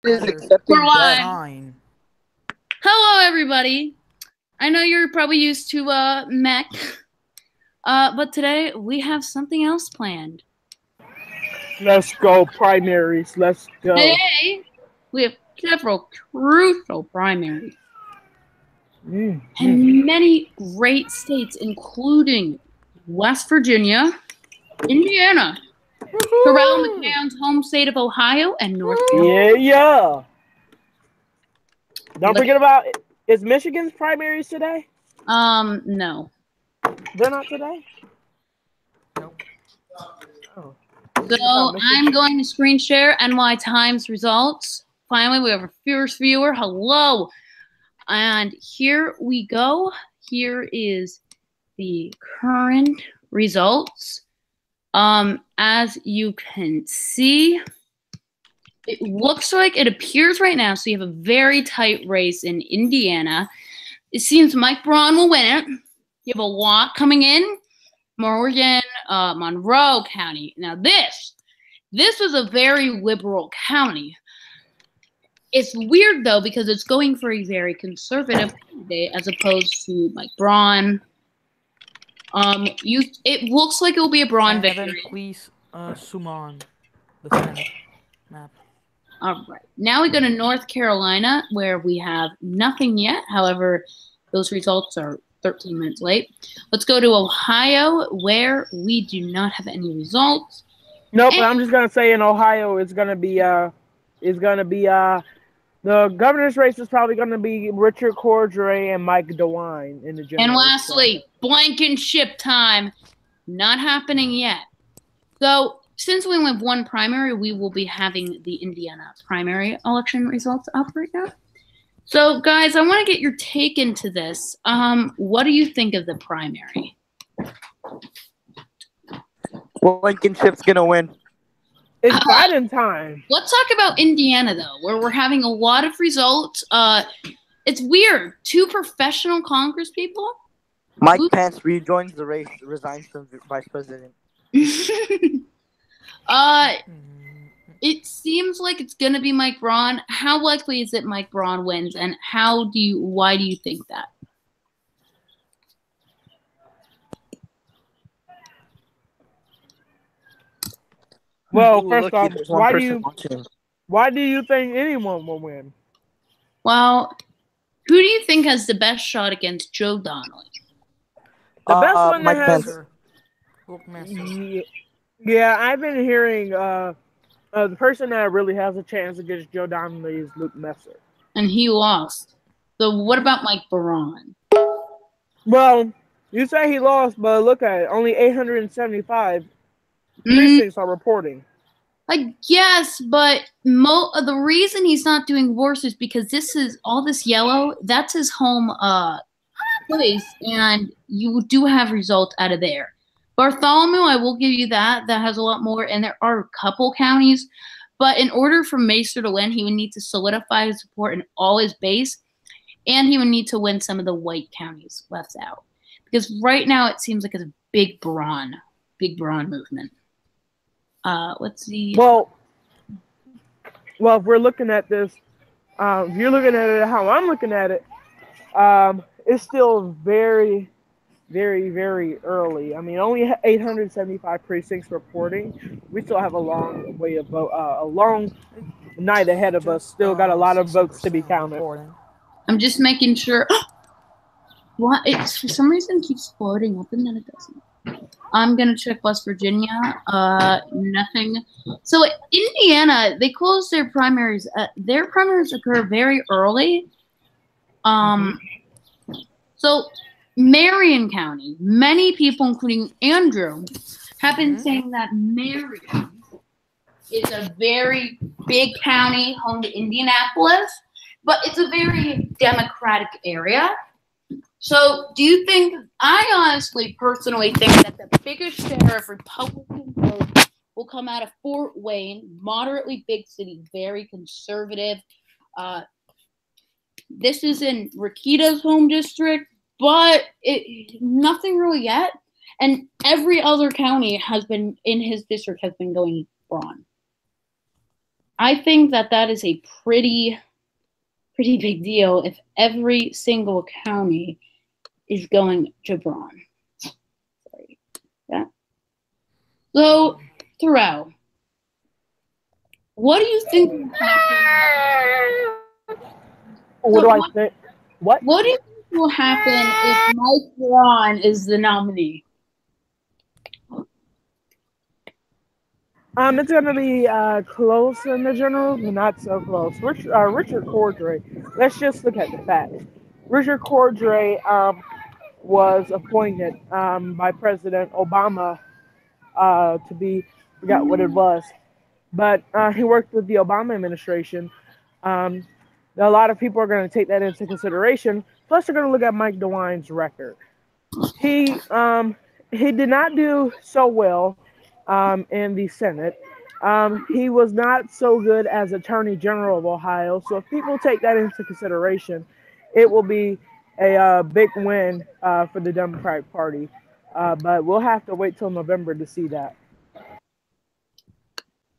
is accepting We're live. Fine. Hello, everybody. I know you're probably used to mech, but today we have something else planned. Let's go, primaries. Let's go. Today, we have several crucial primaries Mm. and many great states, including West Virginia, Indiana, Terrell McMahon's home state of Ohio, and North Carolina. Yeah. Don't forget about, is Michigan's primaries today? No. They're not today? Nope. Oh. So I'm going to screen share NY Times results. Finally, we have our first viewer. Hello. And here we go. Here is the current results. As you can see, it looks like it appears right now. So you have a very tight race in Indiana. It seems Mike Braun will win it. You have a lot coming in. Morgan, Monroe County. Now this was a very liberal county. It's weird though because it's going for a very conservative candidate as opposed to Mike Braun. It looks like it will be a Braun victory. Please zoom on the Senate map. All right. Now we go to North Carolina where we have nothing yet. However, those results are 13 minutes late. Let's go to Ohio where we do not have any results. Nope, but I'm just gonna say in Ohio the governor's race is probably gonna be Richard Cordray and Mike DeWine in the general. And lastly, Blankenship time. Not happening yet. So since we only have one primary, we will be having the Indiana primary election results up right now. So guys, I want to get your take into this. What do you think of the primary? Blankenship's gonna win. It's Biden time. Let's talk about Indiana though, where we're having a lot of results. It's weird. 2 professional Congress people. Mike Pence rejoins the race, resigns from vice president. It seems like it's gonna be Mike Braun. How likely is it Mike Braun wins, and why do you think that? Well, first off, why do you think anyone will win? Well, who do you think has the best shot against Joe Donnelly? The best one Mike that has. Pence. Yeah, I've been hearing the person that really has a chance against Joe Donnelly is Luke Messer. And he lost. So what about Mike Braun? Well, you say he lost, but look at it. Only 875 precincts are reporting. I guess, but the reason he's not doing worse is because all this yellow, that's his home place, and you do have results out of there. Bartholomew, I will give you that. That has a lot more, and there are a couple counties. But in order for Macer to win, he would need to solidify his support in all his base, and he would need to win some of the white counties left out. Because right now it seems like it's a big Braun movement. Let's see. Well, if we're looking at this, if you're looking at it how I'm looking at it, it's still very, very, very early. I mean, only 875 precincts reporting. We still have a long way of a long night ahead of us. Still got a lot of votes to be counted. I'm just making sure. What? It's for some reason it keeps floating up and then it doesn't. I'm gonna check West Virginia. Nothing. So Indiana, they closed their primaries. Their primaries occur very early. So Marion County, many people, including Andrew, have been saying that Marion is a very big county, home to Indianapolis, but it's a very Democratic area. So do you think, I honestly personally think that the biggest share of Republican votes will come out of Fort Wayne, moderately big city, very conservative. This is in Rakita's home district, but nothing really yet. And every other county in his district has been going Braun. I think that is a pretty big deal if every single county is going to Braun. Sorry. Yeah. So, Thoreau, what do you think will happen? What do I think? What? What do you think will happen if Mike Braun is the nominee? It's gonna be close in the general, but not so close. Richard Cordray. Let's just look at the facts. Richard Cordray was appointed by President Obama to be, forgot what it was, but he worked with the Obama administration. Um, a lot of people are going to take that into consideration. Plus, they're going to look at Mike DeWine's record. He did not do so well in the Senate. He was not so good as Attorney General of Ohio. So if people take that into consideration, it will be a big win for the Democratic Party. But we'll have to wait till November to see that.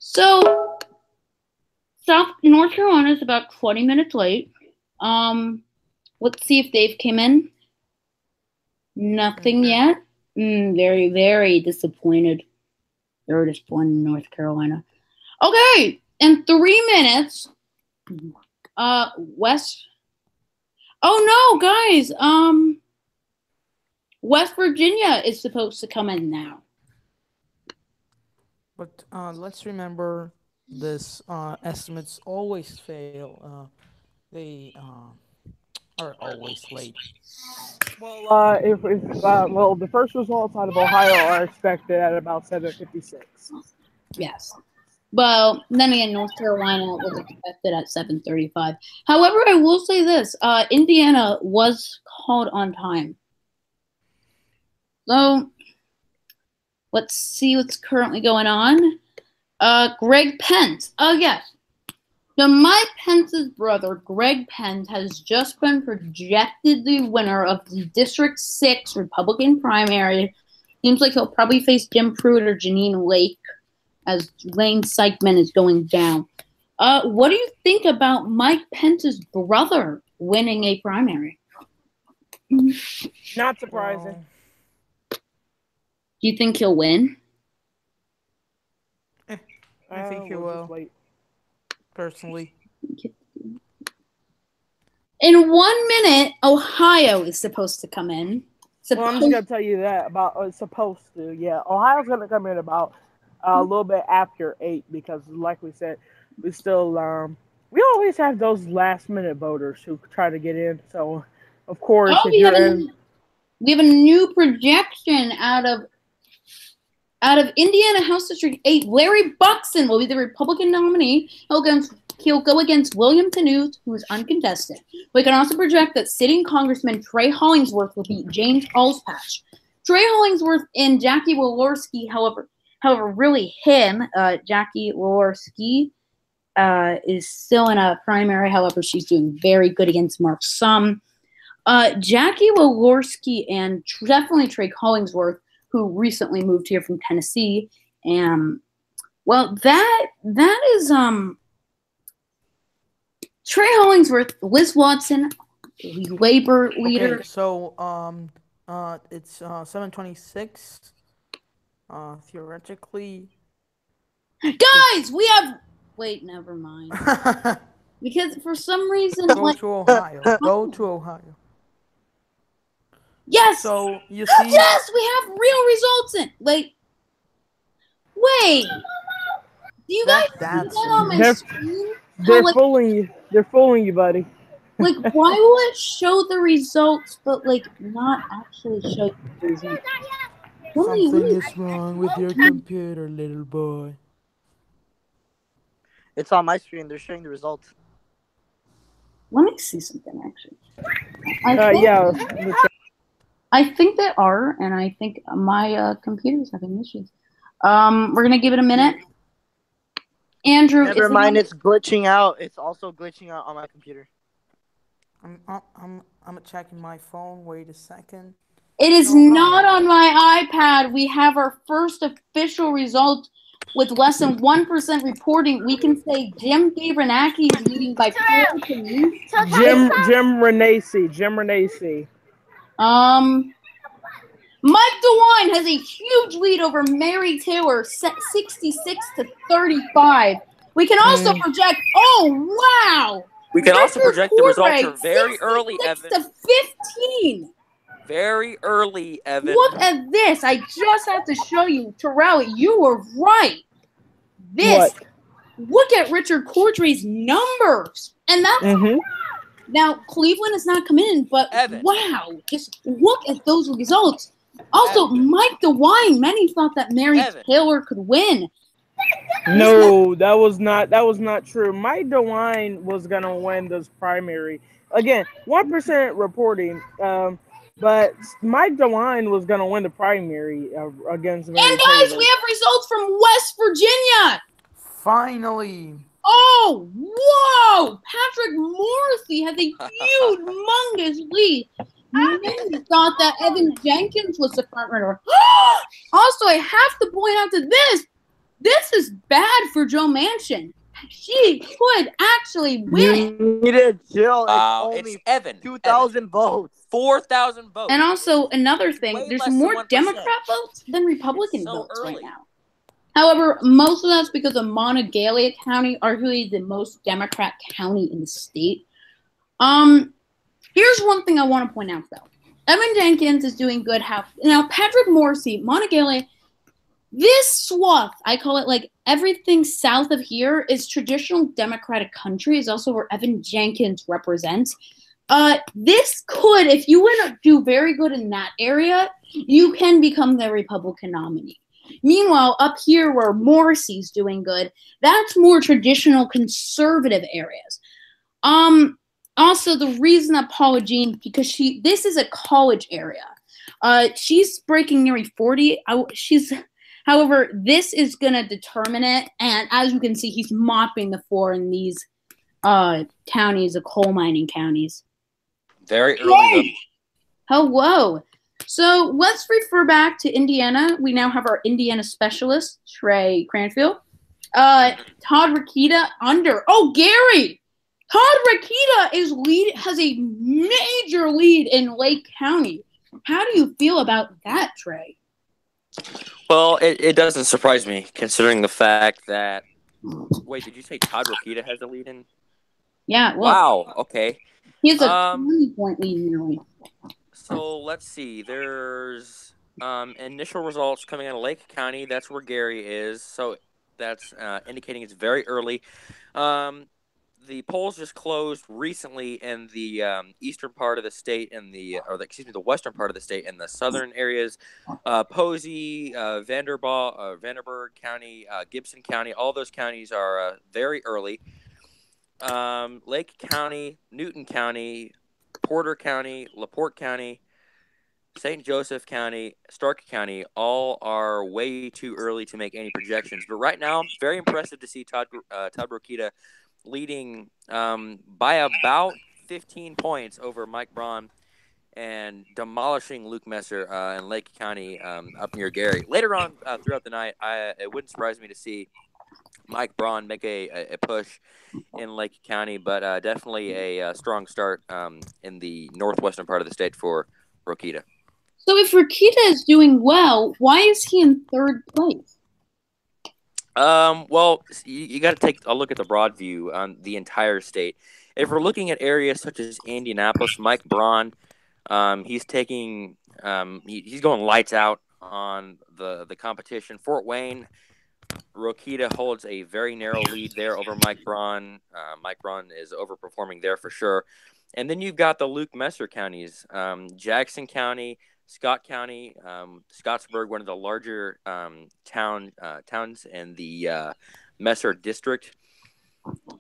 So, North Carolina is about 20 minutes late. Let's see if Dave came in. Nothing yet. Very, very disappointed. Very disappointed in North Carolina. Okay, in 3 minutes, West. Oh no, guys. West Virginia is supposed to come in now. But let's remember this estimates always fail. They are always late. Well, well, the first results out of Ohio are expected at about 7:56. Yes. Well, then again, North Carolina was expected at 7:35. However, I will say this: Indiana was called on time. So let's see what's currently going on. Greg Pence. Oh yes. So Mike Pence's brother, Greg Pence, has just been projected the winner of the District 6 Republican primary. Seems like he'll probably face Jim Pruitt or Janine Lake as Lane Sykman is going down. What do you think about Mike Pence's brother winning a primary? Not surprising. Well, Do you think he'll win? I think he will. Personally. In 1 minute, Ohio is supposed to come in. Well, I'm just gonna tell you that about supposed to. Yeah, Ohio's gonna come in about a little bit after 8 because, like we said, we still we always have those last minute voters who try to get in. So, of course, if we you're have a new projection out of Indiana House District 8. Larry Buxton will be the Republican nominee. He'll go against William Canute, who is uncontested. We can also project that sitting Congressman Trey Hollingsworth will beat James Allspatch. Trey Hollingsworth and Jackie Walorski, however, really him, Jackie Walorski, is still in a primary. However, she's doing very good against Mark Sum. Jackie Walorski and definitely Trey Hollingsworth, who recently moved here from Tennessee, and well, that is Trey Hollingsworth, Liz Watson, labor leader. Okay, so it's 7:26. Theoretically, guys, we have. Wait, never mind. Because for some reason, go to Ohio. Go to Ohio. Yes. So you see. Yes, we have real results in. Wait. Do you guys see that on my screen? They're fooling you. They're fooling you, buddy. Like, why will it show the results, but like not actually show the results? Something is wrong with your computer, little boy. It's on my screen. They're showing the results. Let me see something, actually. I think they are, and I think my computer's having issues. We're going to give it a minute. Andrew, never mind, it's glitching out. It's also glitching out on my computer. I'm checking my phone. Wait a second. It is not on my iPad. We have our first official result with less than 1% reporting, we can say Jim Gabernacki is leading by 4 to least. Jim Renacci. Mike DeWine has a huge lead over Mary Taylor, 66 to 35. We can also project. Oh wow! We can also project the results are very early, 66 Evan. to 15. Very early, Evan. Look at this. I just have to show you. Terrell, you were right. This. What? Look at Richard Cordray's numbers. And that's now Cleveland is not coming in, but Evan. Wow. Just look at those results. Also, Evan. Mike DeWine, many thought that Mary Evan. Taylor could win. No, that was not true. Mike DeWine was gonna win this primary. Again, 1% reporting. But Mike DeWine was gonna win the primary against Mary And guys, Taylor. we have results from West Virginia. Finally. Oh, whoa! Patrick Morrissey has a humongous lead. Many thought that Evan Jenkins was the front runner. Also, I have to point out that this is bad for Joe Manchin. She could actually win. You need to chill. Wow, It's only it's Evan. 2,000 votes. 4,000 votes. And also, another thing, Way there's less than more 1%. Democrat votes than Republican It's so votes early. right now. However, most of that's because of Monongalia County, arguably the most Democrat county in the state. Here's one thing I want to point out, though. Evan Jenkins is doing good. Now, Patrick Morrissey, Monongalia, this swath, I call it like everything south of here is traditional Democratic country, is also where Evan Jenkins represents. This could, if you win to do very good in that area, you can become the Republican nominee. Meanwhile, up here where Morrissey's doing good, that's more traditional conservative areas. Also, the reason that Paula Jean, because this is a college area. She's breaking nearly 40. However, this is going to determine it. And as you can see, he's mopping the floor in these counties, the coal mining counties. Very early. Hello. So let's refer back to Indiana. We now have our Indiana specialist, Trey Cranfield. Todd Rokita under. Oh, Gary! Todd Rokita has a major lead in Lake County. How do you feel about that, Trey? Well, it doesn't surprise me, considering the fact that... Wait, did you say Todd Rokita has a lead in? Yeah. Well, wow, okay. He has a 20-point lead nearly. So, let's see. There's initial results coming out of Lake County. That's where Gary is. So, that's indicating it's very early. The polls just closed recently in the eastern part of the state and the western part of the state and the southern areas, Posey, Vanderburgh County, Gibson County. All those counties are very early. Lake County, Newton County, Porter County, LaPorte County, St. Joseph County, Stark County, all are way too early to make any projections. But right now, very impressive to see Todd Rokita leading by about 15 points over Mike Braun and demolishing Luke Messer in Lake County up near Gary. Later on throughout the night, it wouldn't surprise me to see Mike Braun make a push in Lake County, but definitely a strong start in the northwestern part of the state for Rokita. So if Rokita is doing well, why is he in third place? Well, you got to take a look at the broad view on the entire state. If we're looking at areas such as Indianapolis, Mike Braun, he's taking, he's going lights out on the competition. Fort Wayne, Rokita holds a very narrow lead there over Mike Braun. Mike Braun is overperforming there for sure. And then you've got the Luke Messer counties, Jackson County, Scott County, Scottsburg, one of the larger towns in the Messer district.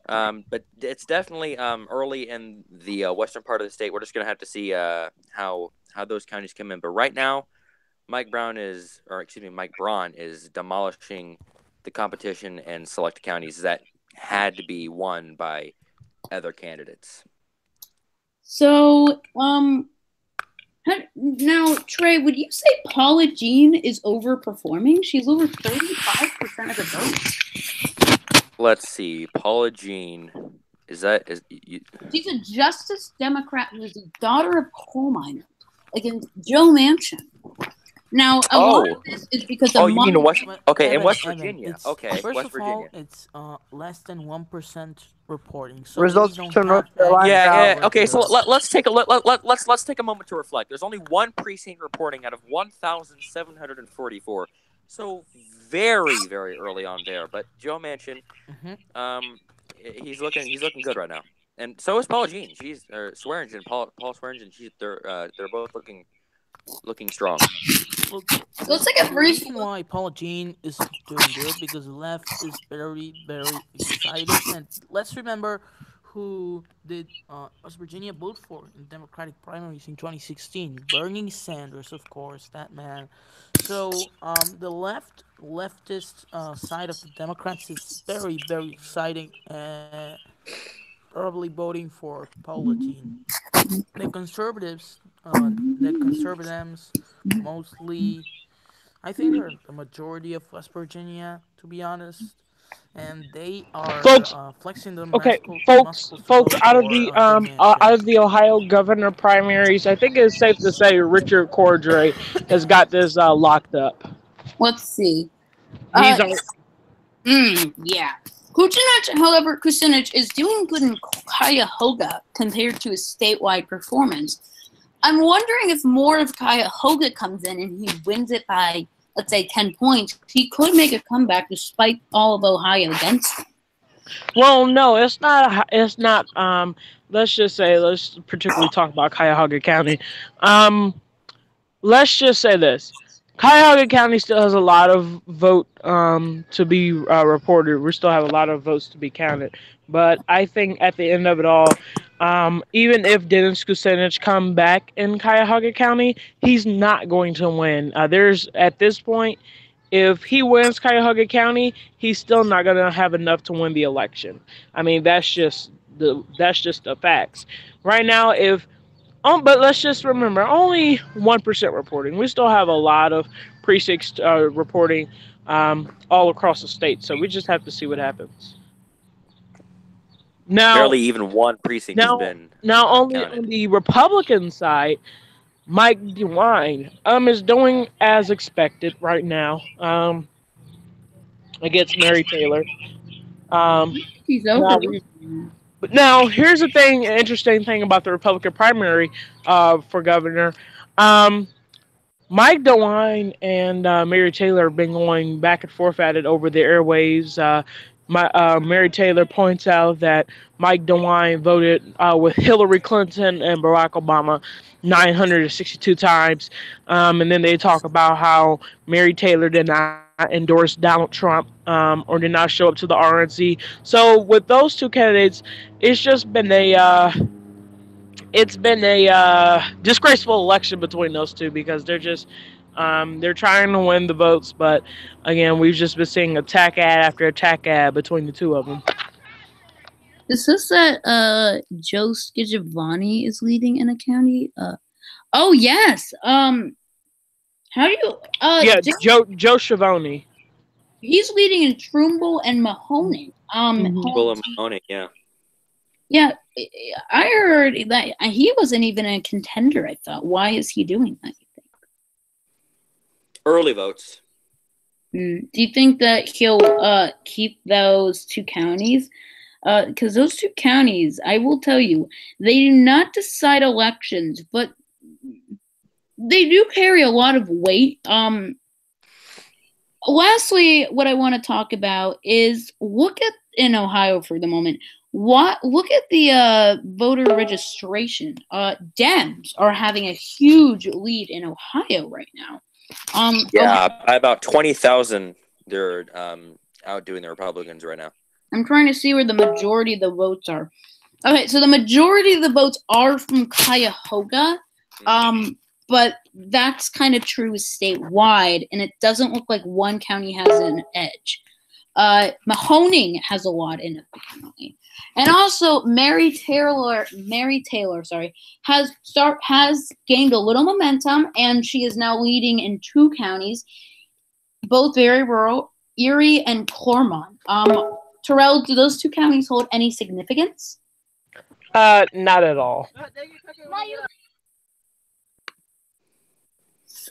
But it's definitely early in the western part of the state. We're just going to have to see how those counties come in. But right now, Mike Braun is demolishing the competition in select counties that had to be won by other candidates. So, Now, Trey, would you say Paula Jean is overperforming? She's over 35% of the vote. Let's see. Paula Jean. Is She's a Justice Democrat who is the daughter of coal miners against Joe Manchin. Now, a lot of this is because of you mean West? Okay, Evan, in West Evan, Virginia. it's, Okay, first West of Virginia. all, it's less than 1% reporting. So Results we don't to North have Carolina. Yeah. Okay. here. So let's take a moment to reflect. There's only one precinct reporting out of 1,744. So very, very early on there. But Joe Manchin, he's looking good right now, and so is Paula Jean. She's Swearingen, Paul Swearingen. They're both looking strong. Look, Let's take a the brief reason why Paula Jean is doing good because the left is very, very excited. And let's remember who did West Virginia vote for in Democratic primaries in 2016. Bernie Sanders, of course, that man. So the leftist side of the Democrats is very, very exciting. Probably voting for Paula Jean. The conservatives, mostly, I think they're the majority of West Virginia, to be honest, and they are Folks, flexing their okay, muscles to folks, vote out of for the Joe out Manchin. of the Ohio governor primaries, I think it's safe to say Richard Cordray has got this locked up. Let's see. He's on. Yeah. Kucinich is doing good in Cuyahoga compared to his statewide performance. I'm wondering if more of Cuyahoga comes in and he wins it by, let's say, 10 points. He could make a comeback despite all of Ohio against him. Well, no, it's not. It's not. Let's just say, let's particularly talk about Cuyahoga County. Let's just say this: Cuyahoga County still has a lot of vote to be reported. We still have a lot of votes to be counted. But I think at the end of it all, even if Dennis Kucinich come back in Cuyahoga County, he's not going to win. There's at this point, if he wins Cuyahoga County, he's still not going to have enough to win the election. I mean, that's just the facts. Right now, if but let's just remember, only 1% reporting. We still have a lot of precincts reporting all across the state, so we just have to see what happens. Now, Barely even one precinct has been only counted. on the Republican side, Mike DeWine is doing as expected right now against Mary Taylor. He's Now, over. but now here's the thing, interesting thing about the Republican primary for governor. Um, Mike DeWine and Mary Taylor have been going back and forth at it over the airwaves. Mary Taylor points out that Mike DeWine voted with Hillary Clinton and Barack Obama 962 times. And then they talk about how Mary Taylor did not endorse Donald Trump or did not show up to the RNC. So with those two candidates, it's just been a disgraceful election between those two because they're trying to win the votes, but again, we've just been seeing attack ad after attack ad between the two of them. Is this that Joe Scicavani is leading in a county? Oh yes. How do you Yeah, Joe Schiavone. He's leading in Trumbull and Mahoney. Trumbull and Mahoney, yeah. Yeah, I heard that he wasn't even a contender, I thought. Why is he doing that, you think? Early votes. Do you think that he'll keep those two counties? Because those two counties, I will tell you, they do not decide elections, but they do carry a lot of weight. Lastly, what I want to talk about is look at in Ohio for the moment. Look at the voter registration. Dems are having a huge lead in Ohio right now. By about 20,000, they're outdoing the Republicans right now. I'm trying to see where the majority of the votes are. Okay, so the majority of the votes are from Cuyahoga, but that's kind of true statewide, and it doesn't look like one county has an edge. Mahoning has a lot in it, apparently. And also Mary Taylor, has gained a little momentum, and she is now leading in 2 counties, both very rural, Erie and Clermont. Terrell, do those 2 counties hold any significance? Not at all.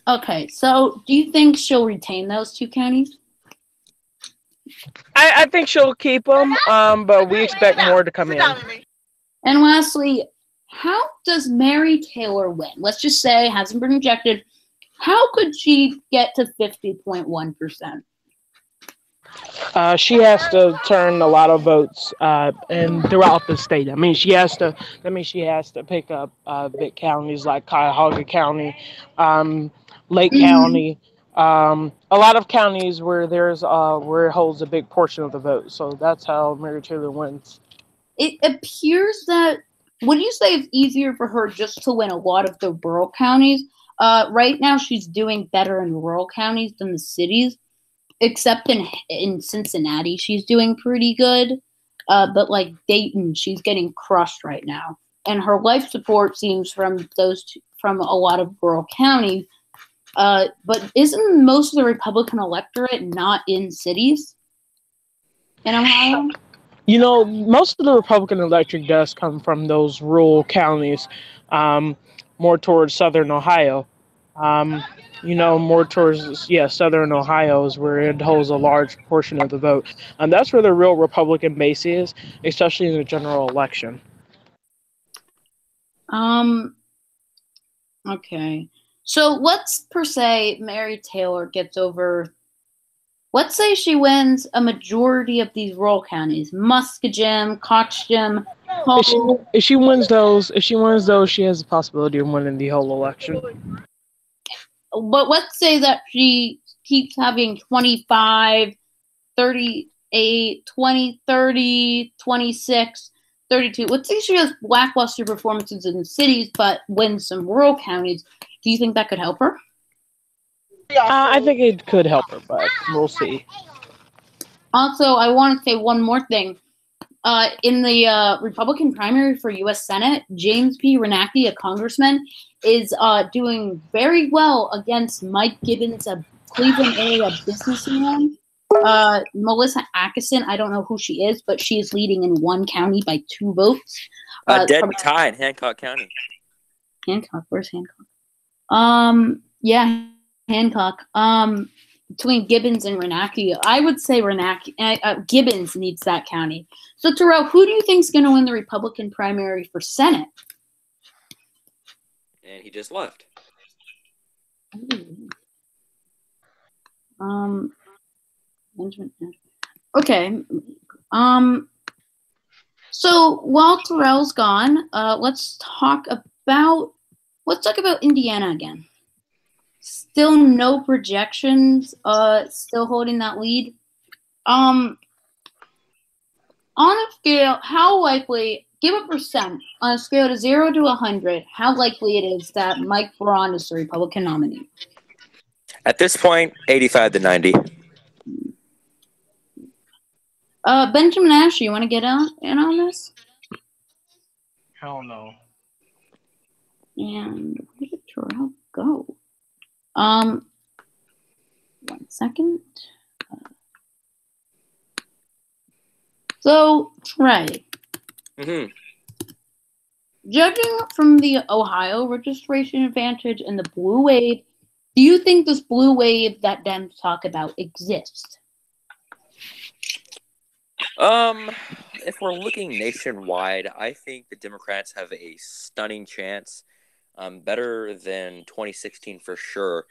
Okay, so do you think she'll retain those 2 counties? I think she'll keep them, but we expect more to come in. And lastly, how does Mary Taylor win? Let's just say hasn't been rejected. How could she get to 50.1%? She has to turn a lot of votes, and throughout the state. I mean, she has to. She has to pick up big counties like Cuyahoga County, Lake County, a lot of counties where where it holds a big portion of the vote. So that's how Mary Taylor wins. It appears that, would you say it's easier for her just to win a lot of the rural counties? Right now, she's doing better in rural counties than the cities. Except in Cincinnati, she's doing pretty good. But like Dayton, she's getting crushed right now. And her life support seems from a lot of rural counties. But isn't most of the Republican electorate not in cities in Ohio? Most of the Republican electorate does come from those rural counties, more towards southern Ohio. More towards, southern Ohio is where it holds a large portion of the vote. And that's where the real Republican base is, especially in the general election. Okay. So let's per se Mary Taylor gets over. Let's say she wins a majority of these rural counties: Muskogee, Coxton. If she wins those, she has the possibility of winning the whole election. But let's say that she keeps having 25, 38, 20, 30, 26, 32. Let's say she has lackluster performances in the cities but wins some rural counties. Do you think that could help her? I think it could help her, but we'll see. Also, I want to say one more thing. In the Republican primary for U.S. Senate, James P. Renacki, a congressman, is doing very well against Mike Gibbons, a Cleveland area businessman. Melissa Atkinson, I don't know who she is, but she is leading in 1 county by 2 votes. Dead tie in Hancock County. Hancock, where's Hancock? Yeah, Hancock. Between Gibbons and Renacki, I would say Gibbons needs that county. So, Terrell, who do you think is going to win the Republican primary for Senate? And he just left. Okay. So while Terrell's gone, let's talk about Indiana again. Still no projections. Still holding that lead. On a scale, how likely? Give a percent on a scale of 0 to 100. How likely it is that Mike Braun is the Republican nominee? At this point, 85 to 90. Benjamin Asher, you want to get in on this? Hell no. And where did Terrell go? 1 second. So, Trey. Mm-hmm. Judging from the Ohio registration advantage and the blue wave, do you think this blue wave that Dems talk about exists? If we're looking nationwide, I think the Democrats have a stunning chance, better than 2016 for sure,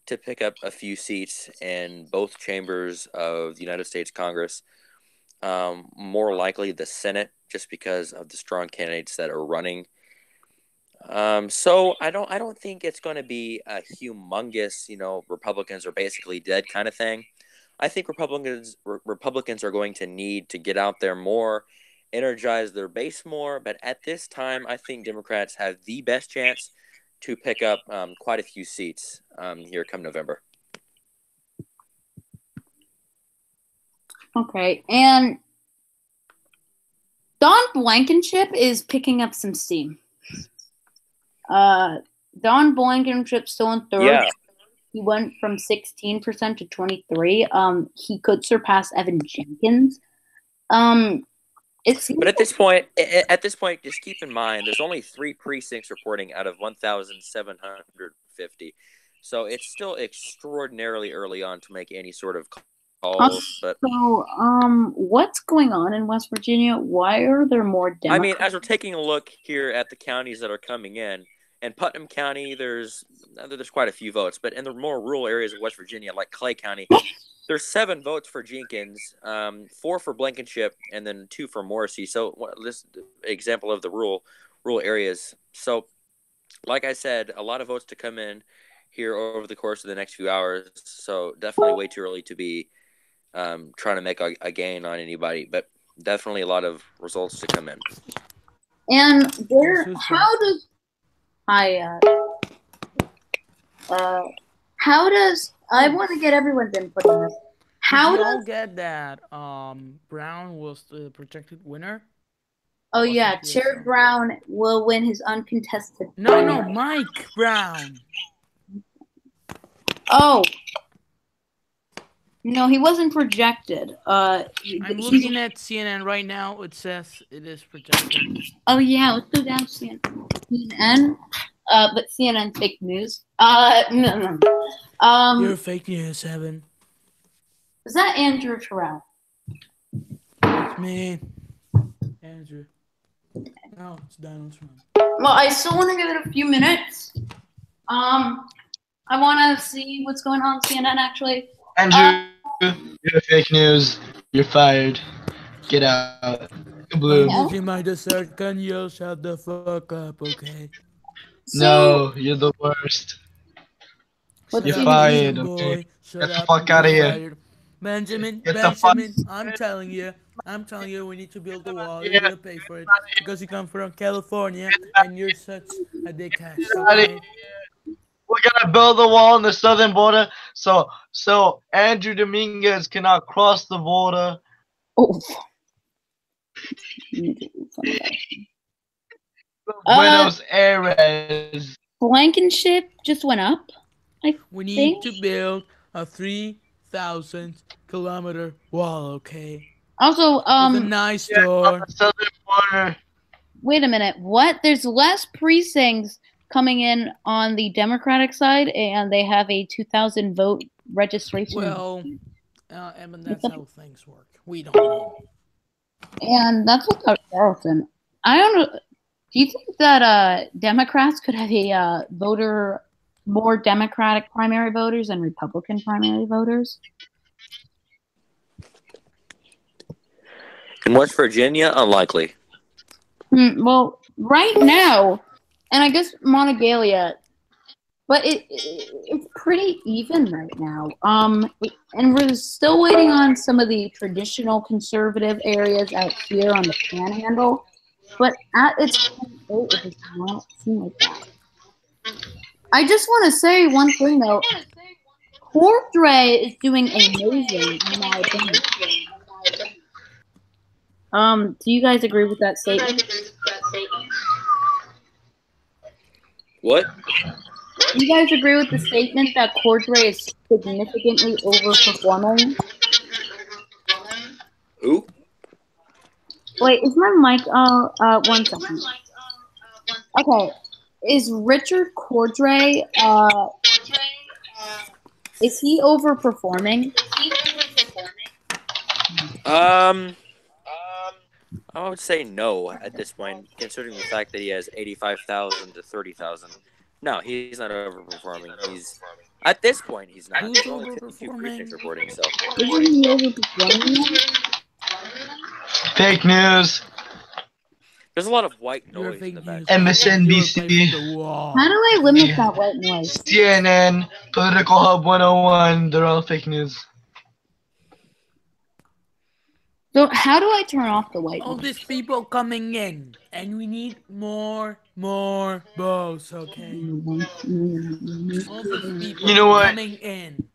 to pick up a few seats in both chambers of the United States Congress. More likely the Senate, just because of the strong candidates that are running. So I don't think it's going to be a humongous, Republicans are basically dead kind of thing. I think Republicans are going to need to get out there more, energize their base more. But at this time, I think Democrats have the best chance to pick up quite a few seats here come November. Okay, and Don Blankenship is picking up some steam. Don Blankenship's still in third. Yeah. He went from 16% to 23%. He could surpass Evan Jenkins. But at this point, just keep in mind there's only 3 precincts reporting out of 1,750, so it's still extraordinarily early on to make any sort of calls. But so, what's going on in West Virginia? Why are there more Democrats? I mean, as we're taking a look here at the counties that are coming in Putnam County, there's quite a few votes, but in the more rural areas of West Virginia, like Clay County, there's 7 votes for Jenkins, 4 for Blankenship, and then 2 for Morrissey. So this example of the rural areas. So, like I said, a lot of votes to come in here over the course of the next few hours. So definitely way too early to be trying to make a gain on anybody, but definitely a lot of results to come in. And I want to get everyone's input on this. How does you get that Braun was the projected winner? Oh yeah, Chair Braun will win his uncontested. No, Mike Braun. Oh. No, he wasn't projected. I'm looking at CNN right now. It says it is projected. Oh yeah, let's go down to CNN. But CNN fake news. No. You're fake news, Evan. Is that Andrew Terrell? It's me, Andrew. No, it's Donald Trump. Well, I still want to give it a few minutes. I want to see what's going on CNN actually. Andrew, you're fake news. You're fired. Get out. Blue. If you mind a second, you'll shut the fuck up, okay? No, you're the worst. You're fired, okay? Get the fuck out of here. Benjamin, I'm telling you, we need to build the wall. You're gonna pay for it because you come from California and you're such a dickhead. Okay? We're gonna build a wall on the southern border so Andrew Dominguez cannot cross the border. Oh. Buenos Aires. Blankenship just went up. We need to build a 3,000-kilometer wall, okay? Also, with a nice door. On the southern border. Wait a minute. What? There's less precincts coming in on the Democratic side, and they have a 2,000 vote registration. Well, Evan, that's how things work. We don't know. And that's without Charleston. I don't know. Do you think that Democrats could have a more Democratic primary voters than Republican primary voters? In West Virginia, unlikely. Well, right now, and I guess Monongalia, but it's pretty even right now. And we're still waiting on some of the traditional conservative areas out here on the Panhandle. But at its point, it does not seem like that. I just want to say one thing though. Cordray is doing amazing in my opinion. Do you guys agree with that statement? What? Do you guys agree with the statement that Cordray is significantly overperforming? Who? Wait, is my mic? 1 second. Okay, is Richard Cordray? Is he overperforming? I would say no at this point, considering the fact that he has 85,000 to 30,000. No, he's not overperforming. At this point he's not. Who's only 52 precincts reporting, so. Isn't he overperforming? Fake news. There's a lot of white noise in the background. MSNBC. How do I limit that white noise? CNN, Political Hub 101, they're all fake news. So how do I turn off the white noise? All these people coming in, and we need more votes, okay? All these people You know what? coming in.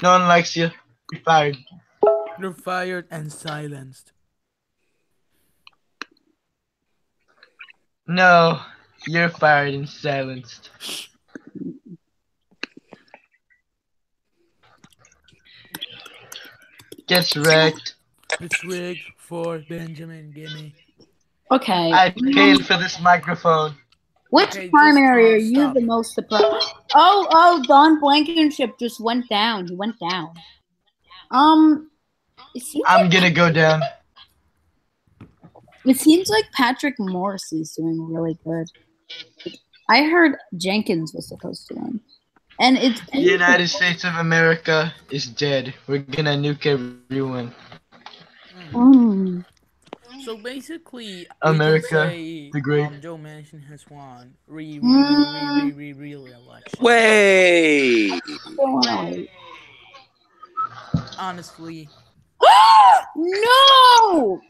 No one likes you. You're fired. You're fired and silenced. No, you're fired and silenced. Gets wrecked. It's rigged for Benjamin. Gimme. Okay. I paid for this microphone. Which Okay, primary are you stop. the most surprised? Oh, Don Blankenship just went down. He went down. I'm gonna go down. It seems like Patrick Morrissey is doing really good. I heard Jenkins was supposed to win. And it's The United States of America is dead. We're gonna nuke everyone. So basically, America, we can say the great. Joe Manchin has won re-election. Wait. Honestly. No!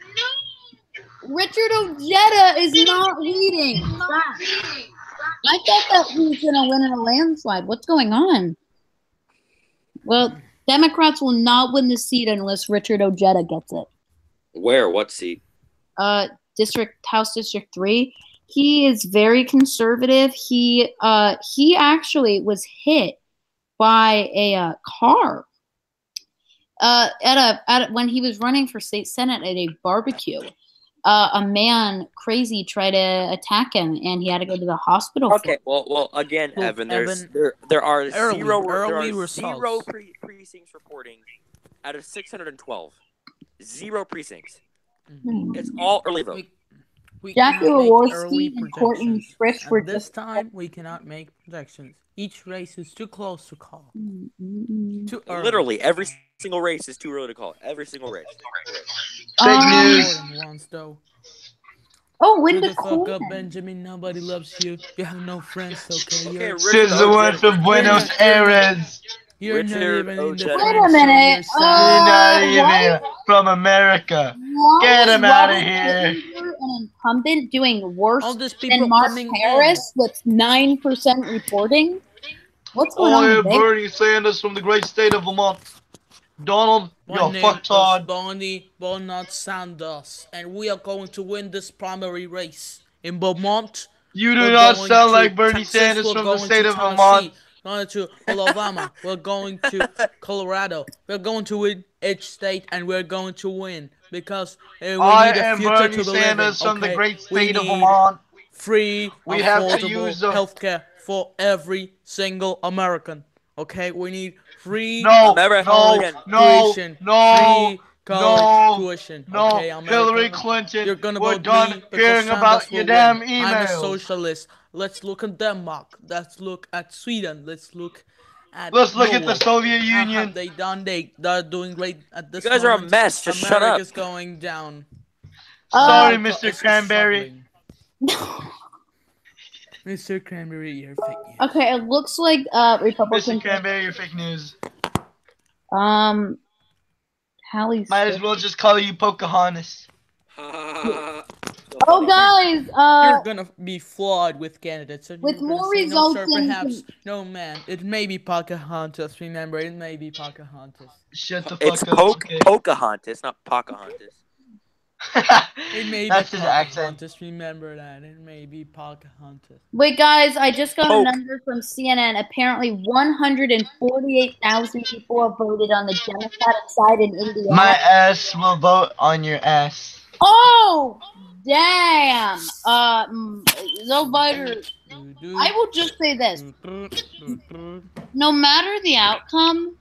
Richard Ojeda is not leading. I thought that he was going to win in a landslide. What's going on? Well, Democrats will not win the seat unless Richard Ojeda gets it. Where? What seat? House District 3. He is very conservative. He actually was hit by a car when he was running for state senate at a barbecue. A man crazy tried to attack him, and he had to go to the hospital. Okay, well, again, Evan, there are zero precincts reporting out of 612. 0 precincts. It's all early vote. Jackie Jaworski and Courtney Frisch were this time. We cannot make projections. Each race is too close to call. Too early. Literally, every single race is too early to call. Every single race. Fake news. Once, though. Oh, when the fuck up, Benjamin. Nobody loves you. You have no friends, okay? Since the one from Buenos Aires. You're not even in the Wait a minute. You're not even from America. Get him out of here. An incumbent doing worse than Mark Harris with 9% reporting? What's going on? Bernie Sanders from the great state of Vermont. Donald, you're fucktard. Bernie Sanders, and we are going to win this primary race in Vermont. You do not sound like Bernie Sanders from the state of Vermont. Going to Alabama. We're going to Colorado. We're going to win each state, and we're going to win because we need a future Bernie to Sanders live in. From the great state of Vermont. Free, affordable healthcare for every single American. Okay, we need free college tuition. Free college tuition. Okay, America. Hillary Clinton. You're gonna We're done caring about your damn emails. I'm a socialist. Let's look at Denmark. Let's look at Sweden. Let's look at the Soviet Union. What have they done? They're doing great at this moment. You guys are a mess. Just shut up. America's going down. Sorry, Mr. Cranberry. Mr. Cranberry, you're fake news. Okay, it looks like Republican. Mr. Cranberry, you're fake news. Hallie's. Might as well just call you Pocahontas. Oh, guys! You're gonna be flawed with candidates. So with more results, no, sir, perhaps. No, man. It may be Pocahontas. Remember, it may be Pocahontas. Shut the fuck it's up. It's Pocahontas, not Pocahontas. It may That's be his Pocahontas. accent. Remember that. It may be Pocahontas. Wait, guys! I just got a number from CNN. Apparently, 148,000 people have voted on the Democratic side in Indiana. My ass will vote on your ass. Oh! Damn! Joe Biden. I will just say this: no matter the outcome,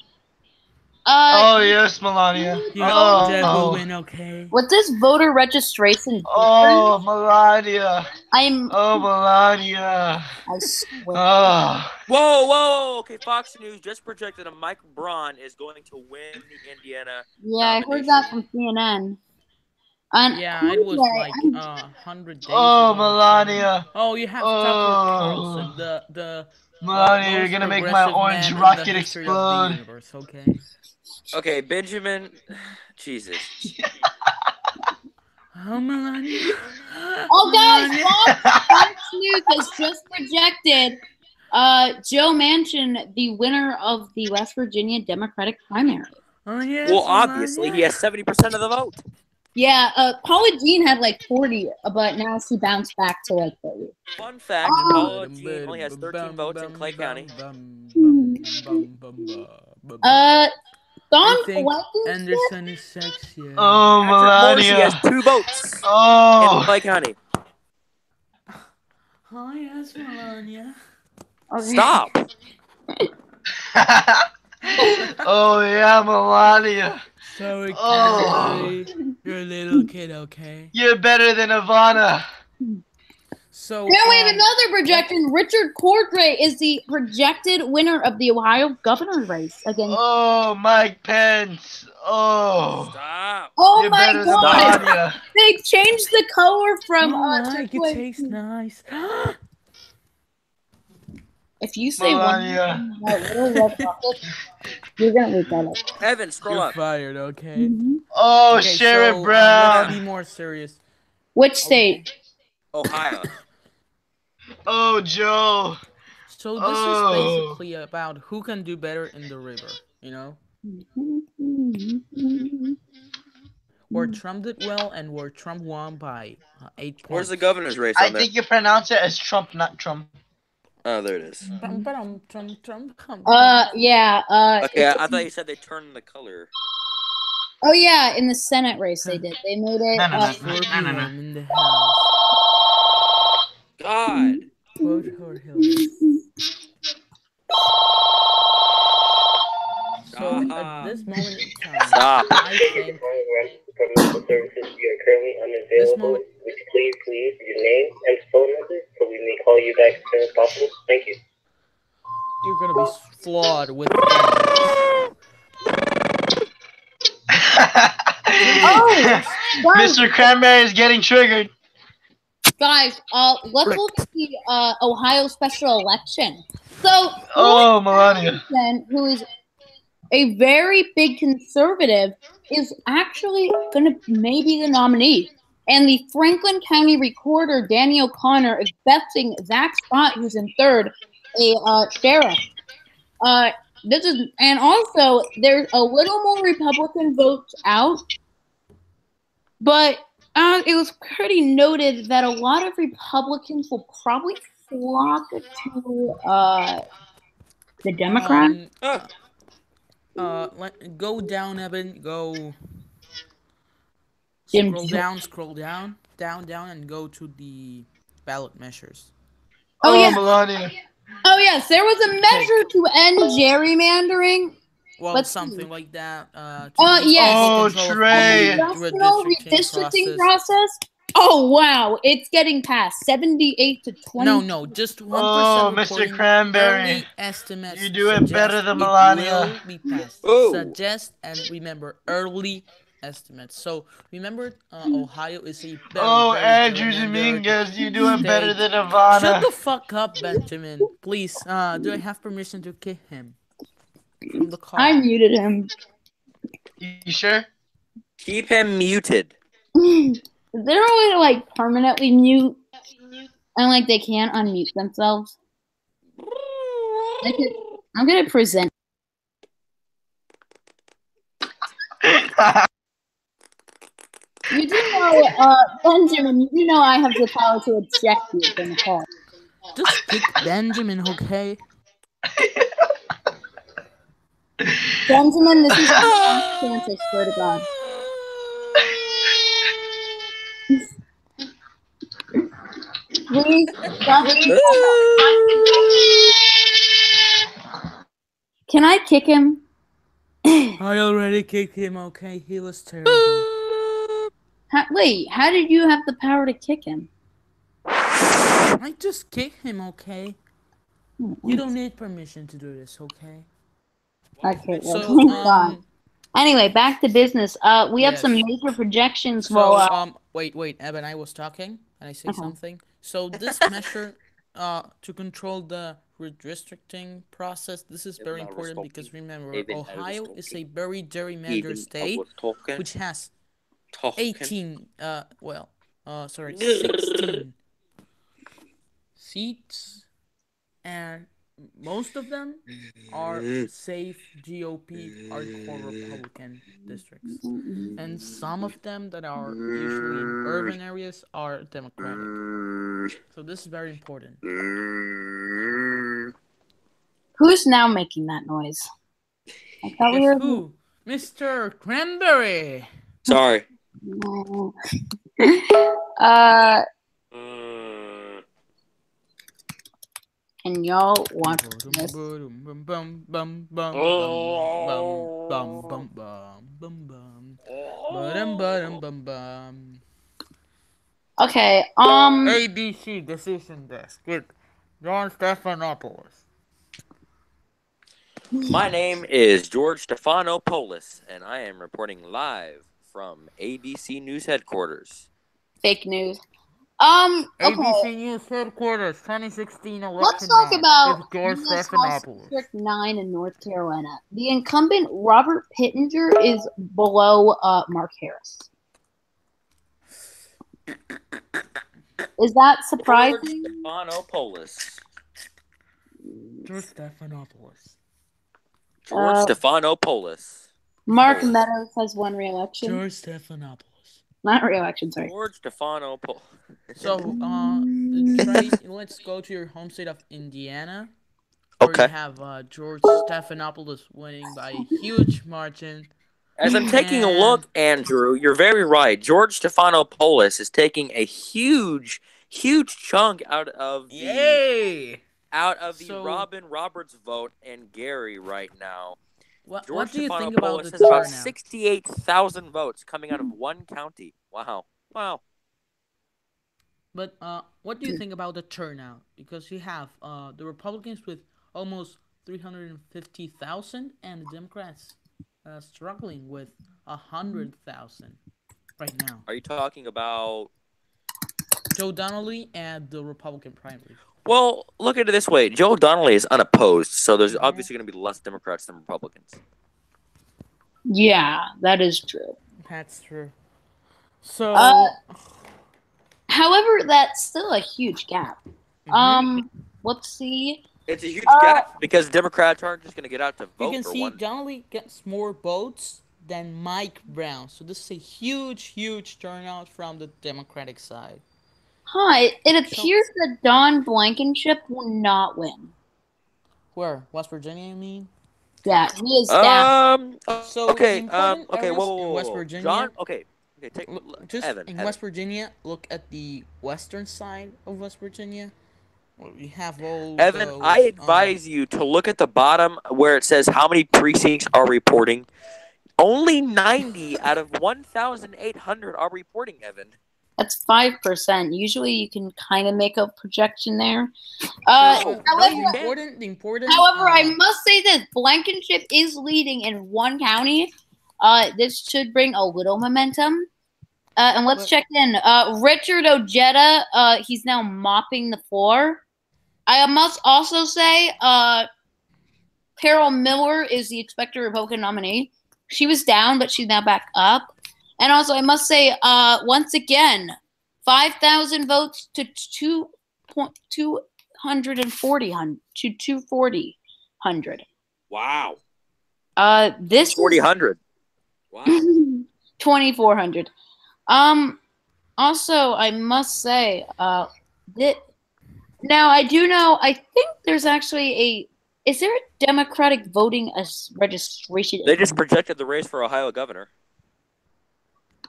oh yes, Melania. Jeb will win, okay. What does voter registration do? Oh, Melania. Oh, Melania. I swear. Whoa! Okay, Fox News just projected that Mike Braun is going to win the Indiana. Yeah, I heard that from CNN. Yeah, it was like 100 days. Oh, ago. Melania. Oh, you have Tucker Carlson, the Melania, you're gonna make my orange rocket explode. Universe, okay. Okay, Benjamin. Jesus. Oh, Melania. Oh, guys, Fox News has just projected Joe Manchin the winner of the West Virginia Democratic primary. Oh yes. Well, obviously, he has 70% of the vote. Yeah, Paula Jean had like 40, but now she bounced back to like 30. Fun fact, Paula Jean only has 13 votes in Clay County. I Don think Blankenship? Anderson is sexier. Oh, Patrick Morrissey has Melania. 2 votes in Oh. Clay County. Oh yes, Melania. Okay. Stop. Oh, yeah, Melania. Sorry, Oh. Canterbury. You're a little kid, okay? You're better than Ivana. So, Now we have another projection. Richard Cordray is the projected winner of the Ohio governor race against. Oh, Mike Pence. Oh. Stop. Oh You're my better than God! Melania. They changed the color from Mike, it turquoise. tastes nice. If you say Melania. one about little red rocket, you're gonna wake that up. Evan, scroll You're up. fired, okay? Oh, Okay, Sheriff so Brown. let's be more serious. Which state? Ohio. Oh, Joe. So this is basically about who can do better in the river, you know? Where Trump did well and where Trump won by 8 points. Where's the governor's race I on there? think you pronounce it as Trump, not Trump. Oh, there it is. Yeah. Okay, I thought you said they turned the color. Oh yeah, in the Senate race they did. They made it. Everyone in the house. God. Vote for Hillary. So at this moment in time, Stop. I think services you are currently unavailable. Would you please leave your name and phone number so we may call you back as soon as possible? Thank you. you're gonna be flawed with. Mr. Cranberry is getting triggered. Guys, let's look at the Ohio special election. So, Melania, who is a very big conservative, is actually going to maybe the nominee. And the Franklin County recorder, Danny O'Connor, is betting Zach Scott, who's in third, a sheriff. And also there's a little more Republican votes out, but it was pretty noted that a lot of Republicans will probably flock to the Democrats. Go down, Evan. Go. Scroll down, and go to the ballot measures. Oh yeah, Melania. Oh yes, there was a measure to end gerrymandering. Well, something like that. Yes. Oh, Trey. National redistricting process. Oh wow, it's getting passed. 78 to 20. No, just 1%. Oh, Mr. Cranberry. Estimates. You do it better than Melania. Will be passed. Suggest and remember early estimates. So remember, Ohio is a very, Andrew Dominguez, you do it better than Ivana. Shut the fuck up, Benjamin. Please. Do I have permission to kick him from the call? I muted him. You sure? Keep him muted. Is there a way to like permanently mute and like they can't unmute themselves? I'm gonna present. You do know, Benjamin, you do know I have the power to eject you from the call. Just kick Benjamin, okay? Benjamin, this is your chance, I swear to God. Please stop. Can I kick him? I already kicked him, okay? He was terrible. Wait, how did you have the power to kick him? I just kicked him, okay? You don't need permission to do this, okay? Okay, well, thank God. Anyway, back to business. We have some major projections. So, wait, Evan, I was talking, and I say something. So this measure, to control the redistricting process, this is very important because remember, Ohio is a very gerrymandered state, which has 16 seats, and most of them are safe GOP hardcore Republican districts, and some of them that are usually in urban areas are Democratic. So this is very important. Who's now making that noise? I thought we Guess were. who? Mr. Cranberry. Sorry. And y'all want this? Okay. ABC Decision Desk with John Stephanopoulos. My name is George Stephanopoulos, and I am reporting live from ABC News headquarters. Fake news. ABC Okay. News headquarters, 2016 election. Let's talk about with George U.S. House Stephanopoulos. District 9 in North Carolina. The incumbent Robert Pittenger is below Mark Harris. Is that surprising? Stephanopoulos. George Stephanopoulos. George Stephanopoulos. Mark Meadows has won re-election. George Stephanopoulos. Not re-election, sorry. George Stephanopoulos. So, let's go to your home state of Indiana. Where you have George Stephanopoulos winning by a huge margin. As I'm taking a look, Andrew, you're very right. George Stephanopoulos is taking a huge chunk out of the Robin Roberts vote and Gary right now. What do you think about the has about 68,000 votes coming out of one county. Wow. But what do you think about the turnout? Because you have the Republicans with almost 350,000 and the Democrats struggling with 100,000 right now. Are you talking about Joe Donnelly and the Republican primary? Well, look at it this way. Joe Donnelly is unopposed, so there's obviously going to be less Democrats than Republicans. Yeah, that is true. That's true. So, however, that's still a huge gap. Let's see. It's a huge gap because Democrats aren't just going to get out to vote. You can see Donnelly gets more votes than Mike Brown. So this is a huge turnout from the Democratic side. It appears that Don Blankenship will not win. Where? West Virginia, you mean? Yeah, he is down. In West Virginia. John, Evan. West Virginia, look at the western side of West Virginia. We have all Evan, those, I advise you to look at the bottom where it says how many precincts are reporting. Only 90 out of 1,800 are reporting, Evan. That's 5%. Usually you can kind of make a projection there. However, I must say this. Blankenship is leading in one county. This should bring a little momentum. And let's check in. Richard Ojeda, he's now mopping the floor. I must also say Carol Miller is the expected Republican nominee. She was down, but she's now back up. And also, I must say, once again, 5,000 votes to 240. Wow. This 4,000. Wow. 2,400. Also, I must say, now I do know. I think there's actually Is there a Democratic voting registration? They just projected the race for Ohio governor.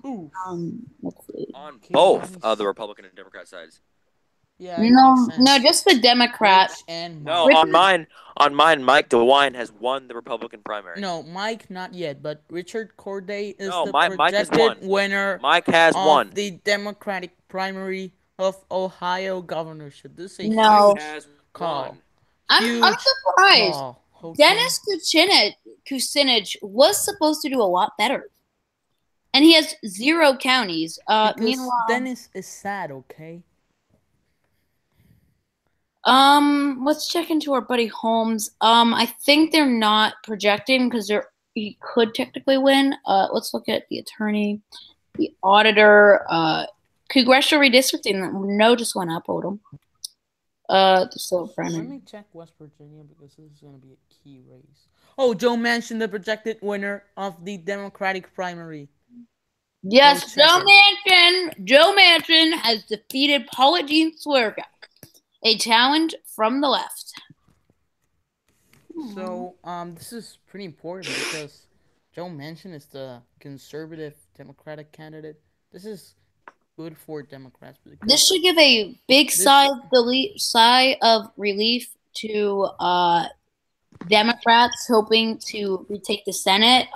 Let's see. On both the Republican and Democrat sides. Yeah. No, just the Democrat. On mine, Mike DeWine has won the Republican primary. No, Mike not yet, but Richard Corday is projected winner. Mike has won the Democratic primary of Ohio governorship. This is a huge call. I'm surprised. Dennis Kucinich was supposed to do a lot better. And he has 0 counties. Meanwhile, Dennis is sad, okay? Let's check into our buddy Holmes. I think they're not projecting because he could technically win. Let's look at the attorney, the auditor, congressional redistricting. No, just went up. Hold on. So Let primary. me check West Virginia because this is going to be a key race. Oh, Joe mentioned the projected winner of the Democratic primary. Yes, Joe Manchin has defeated Paula Jean Swerga, a challenge from the left. So, this is pretty important because Joe Manchin is the conservative Democratic candidate. This is good for Democrats. This should give a big sigh of relief to Democrats hoping to retake the Senate.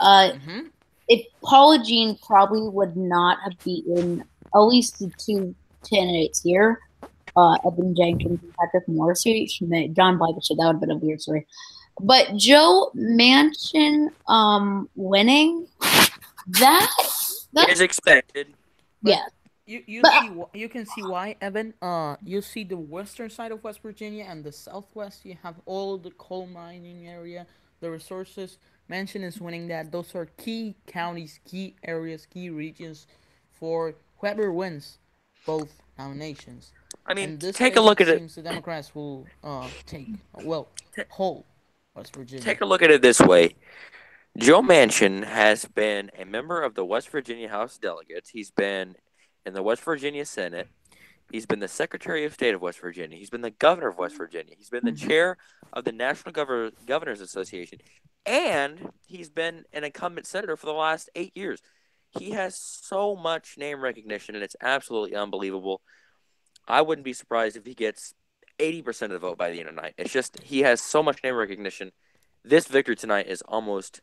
If Paula Jean probably would not have beaten at least the two candidates here, Evan Jenkins and Patrick Morrissey, John Blankenship, that would have been a weird story. But Joe Manchin winning, that's is expected. Yeah. You can see why, Evan. You see the western side of West Virginia and the southwest. You have all the coal mining area, the resources. Manchin is winning that. Those are key counties, key areas, key regions for whoever wins both nominations. I mean, in this take case, a look it at it. seems the Democrats will hold West Virginia. Take a look at it this way. Joe Manchin has been a member of the West Virginia House of Delegates. He's been in the West Virginia Senate. He's been the Secretary of State of West Virginia. He's been the governor of West Virginia. He's been the chair of the National Governors Association. And he's been an incumbent senator for the last 8 years. He has so much name recognition, and it's absolutely unbelievable. I wouldn't be surprised if he gets 80% of the vote by the end of the night. It's just he has so much name recognition. This victory tonight is almost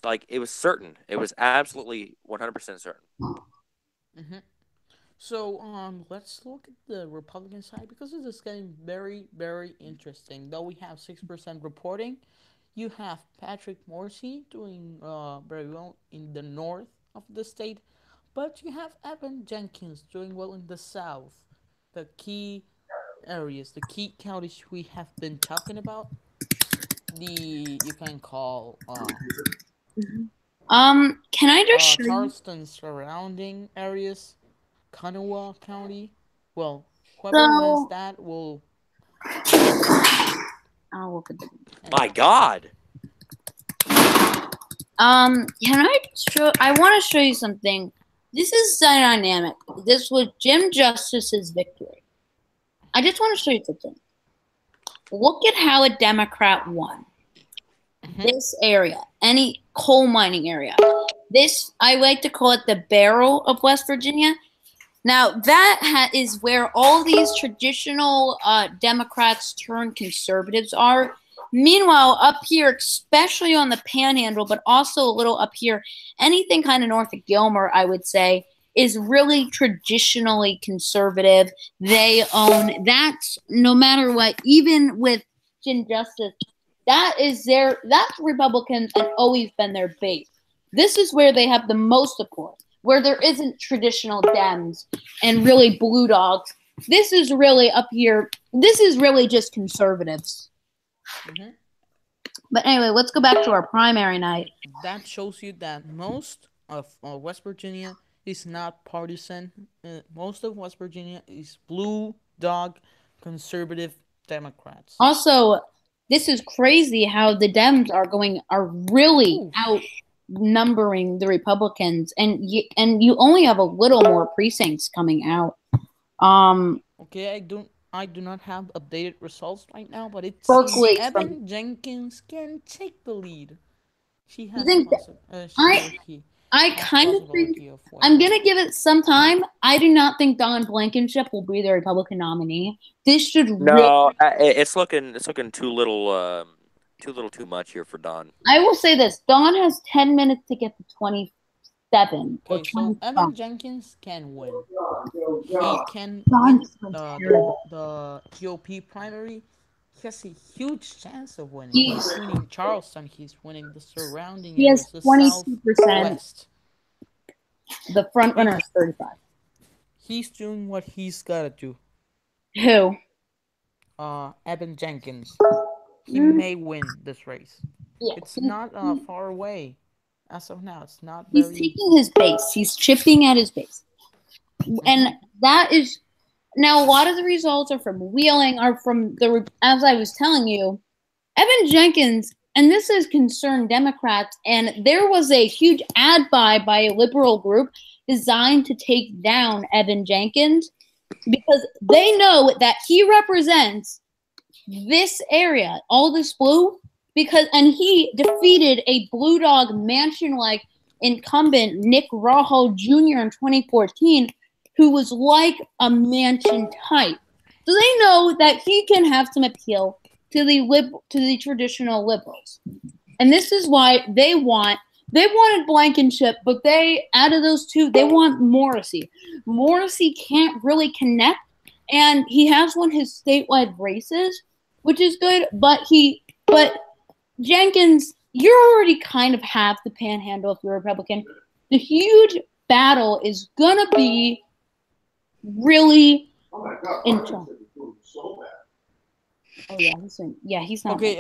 like it was certain. It was absolutely 100% certain. So let's look at the Republican side because this is getting very, very interesting. Though we have 6% reporting, you have Patrick Morrissey doing very well in the north of the state, but you have Evan Jenkins doing well in the south. The key areas, the key counties we have been talking about, you can call can I just show Charleston surrounding areas, Kanawha County. Well, whoever wins that will. I'll look at the. My God. Can I show? I want to show you something. This is dynamic. This was Jim Justice's victory. I just want to show you something. Look at how a Democrat won. This area, any coal mining area. This, I like to call it the barrel of West Virginia. Now, that is where all these traditional Democrats turned conservatives are. Meanwhile, up here, especially on the Panhandle, but also a little up here, anything kind of north of Gilmer, I would say, is really traditionally conservative. They own that no matter what, even with Jim Justice, that's Republicans have always been their base. This is where they have the most support, where there isn't traditional Dems and really blue dogs. This is really up here. This is really just conservatives. But anyway, let's go back to our primary night. That shows you that most of West Virginia is not partisan. Most of West Virginia is blue dog conservative Democrats. Also, this is crazy how the Dems are really outnumbering the Republicans, and you only have a little more precincts coming out. Okay, I do not have updated results right now, but it seems Evan Jenkins can take the lead. She has I kind of think I'm going to give it some time. I do not think Don Blankenship will be the Republican nominee. This should it's looking too much here for Don. I will say this. Don has 10 minutes to get to 27. Okay, so Evan Jenkins can win. He can win the GOP primary. He has a huge chance of winning. He's winning Charleston. He's winning the surrounding areas. He has 22%. The front runner is 35. He's doing what he's got to do. Who? Evan Jenkins. He may win this race. Yeah, it's not far away. As of now, it's not very... He's taking his base. He's chipping at his base. And that is Now, a lot of the results are from Wheeling, as I was telling you, Evan Jenkins, and this has concerned Democrats, and there was a huge ad buy by a liberal group designed to take down Evan Jenkins because they know that he represents this area, all this blue, and he defeated a Blue Dog Mansion-like incumbent, Nick Raho Jr. in 2014, who was like a Mansion type. So they know that he can have some appeal to the traditional liberals. And this is why they wanted Blankenship, but out of those two, they want Morrissey. Morrissey can't really connect, and he has won his statewide races, which is good, but Jenkins, you already kind of have the panhandle if you're a Republican. The huge battle is gonna be really intense. Oh yeah, he's not. Okay,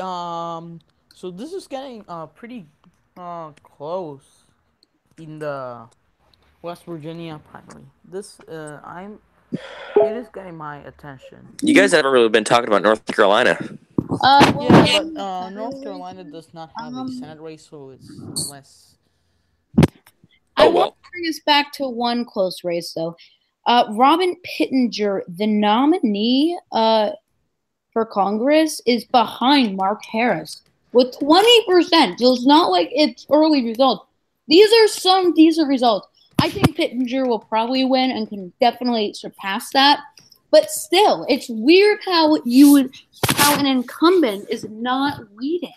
so this is getting pretty close in the West Virginia primary. It is getting my attention. You guys haven't really been talking about North Carolina. Yeah, but North Carolina does not have a Senate race, so it's less. I want to bring us back to one close race, though. Robin Pittenger, the nominee for Congress, is behind Mark Harris with 20%. So it's not like it's early results. These are some decent results. I think Pittenger will probably win and can definitely surpass that. But still, it's weird how an incumbent is not leading.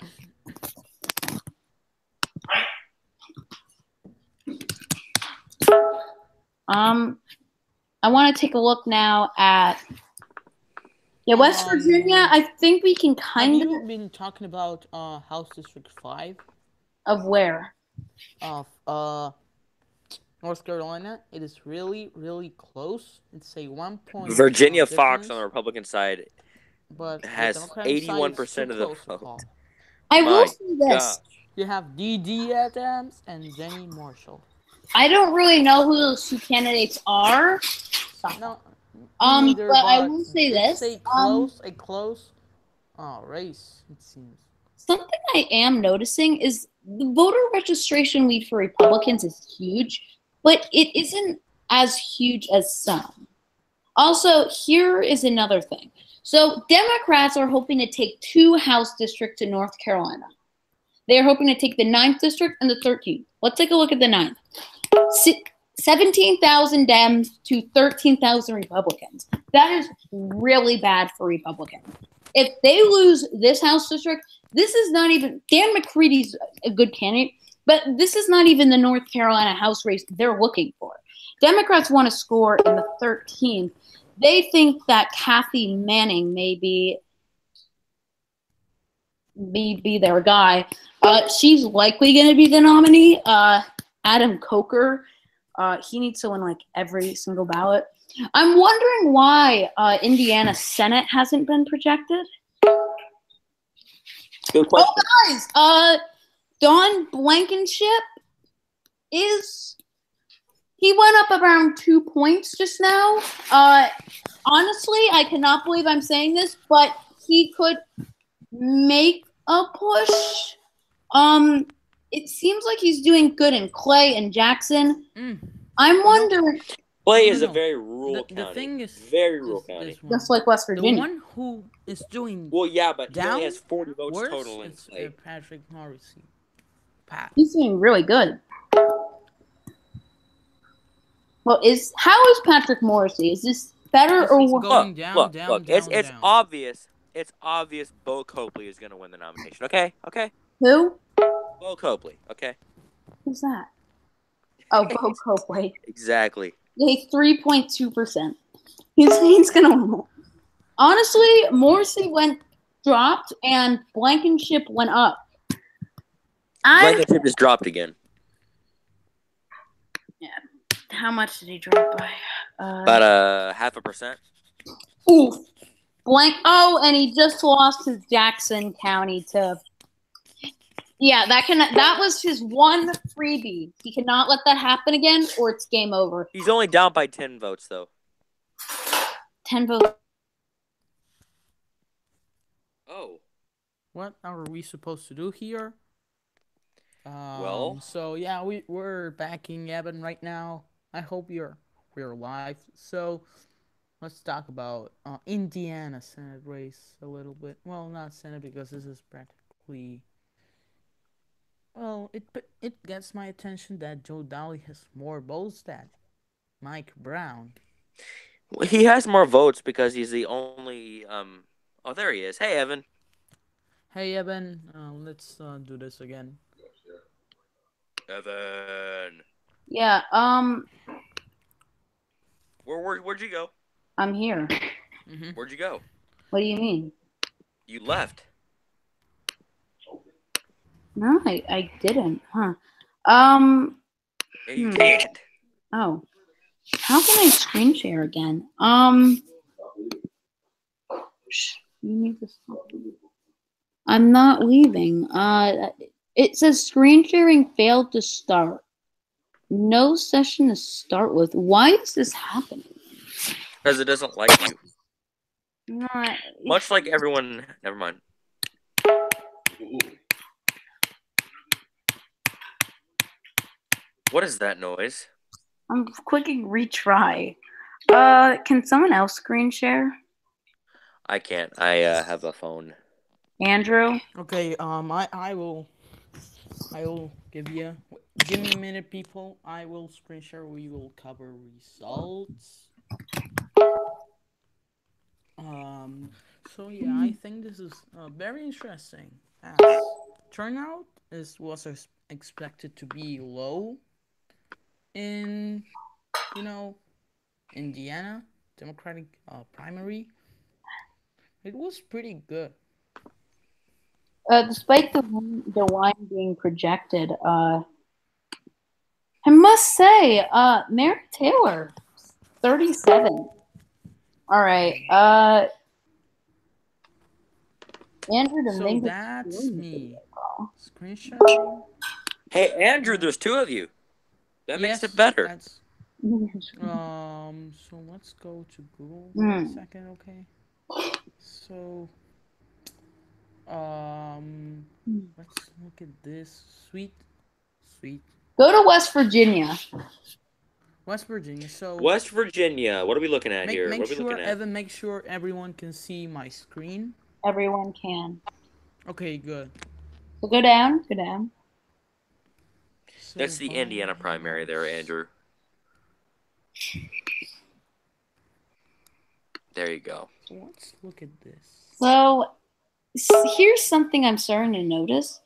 I want to take a look now at West Virginia. I think we can kind of. Have you been talking about House District 5? Of where? Of North Carolina. It is really, really close. It's a 1 point. Virginia Fox on the Republican side but has 81% of the vote. I will say this. Gosh. You have D.D. Adams and Jenny Marshall. I don't really know who those two candidates are. No, but I will say this. It's a close race, it seems. Something I am noticing is the voter registration lead for Republicans is huge, but it isn't as huge as some. Also, here is another thing. So Democrats are hoping to take 2 House districts in North Carolina. They are hoping to take the 9th district and the 13th. Let's take a look at the 9th. 17,000 Dems to 13,000 Republicans. That is really bad for Republicans. If they lose this House district, this is not even – Dan McCready's a good candidate, but this is not even the North Carolina House race they're looking for. Democrats want to score in the 13th. They think that Kathy Manning may be their guy. She's likely going to be the nominee. Adam Coker, he needs to win like every single ballot. I'm wondering why Indiana Senate hasn't been projected. Good question. Oh, guys, Don Blankenship he went up around 2 points just now. Honestly, I cannot believe I'm saying this, but he could make a push. It seems like he's doing good in Clay and Jackson. I'm wondering. Clay is a very rural county. The thing is, very rural county. Just like West Virginia. The one who is doing he only has 40 votes total in Clay. Patrick Morrissey. He's doing really good. Well, how is Patrick Morrissey? Is this better or worse? Look. It's obvious. It's obvious Bo Copley is going to win the nomination. Okay. Who? Bo Copley. Okay. Who's that? Oh, Bo Copley. Exactly. He's 3.2%. He's gonna. Honestly, Morrissey dropped and Blankenship went up. Blankenship just dropped again. Yeah. How much did he drop by? About 0.5%. Oof. And he just lost his Jackson County to. Yeah, that was his one freebie. He cannot let that happen again, or it's game over. He's only down by 10 votes, though. 10 votes. Oh. What are we supposed to do here? Well. So yeah, we're backing Evan right now. I hope we're live. So let's talk about Indiana Senate race a little bit. Well, not Senate because this is practically. Well, it gets my attention that Joe Dowley has more votes than Mike Braun. He has more votes because he's the only. Oh, there he is. Hey, Evan. Hey, Evan. Let's do this again. Evan. Yeah. Where'd you go? I'm here. Mm-hmm. Where'd you go? What do you mean? You left. No, I didn't. Huh. Yeah, you can't. Oh. How can I screen share again? You need to stop. I'm not leaving. It says screen sharing failed to start. No session to start with. Why is this happening? Because it doesn't like you. Not. Much like everyone. Never mind. What is that noise? I'm clicking retry. Can someone else screen share? I can't. I have a phone. Andrew? Okay, I will give me a minute, people. I will screen share. We will cover results. So yeah, I think this is very interesting. As turnout was expected to be low in Indiana Democratic primary. It was pretty good. Despite the line being projected, I must say, Mayor Taylor, 37. All right. Andrew So Dominguez. that's me. Screen sharing. Hey, Andrew, there's two of you. That Yes, makes it better. That's so let's go to Google for a second, okay? So let's look at this. Sweet. Go to West Virginia. West Virginia. So West Virginia. What are we looking at here? Make What are we sure, looking at? Evan, make sure everyone can see my screen. Everyone can. Okay, good. So go down. Go down. So that's the Indiana primary there, Andrew. There you go. Let's look at this. So here's something I'm starting to notice.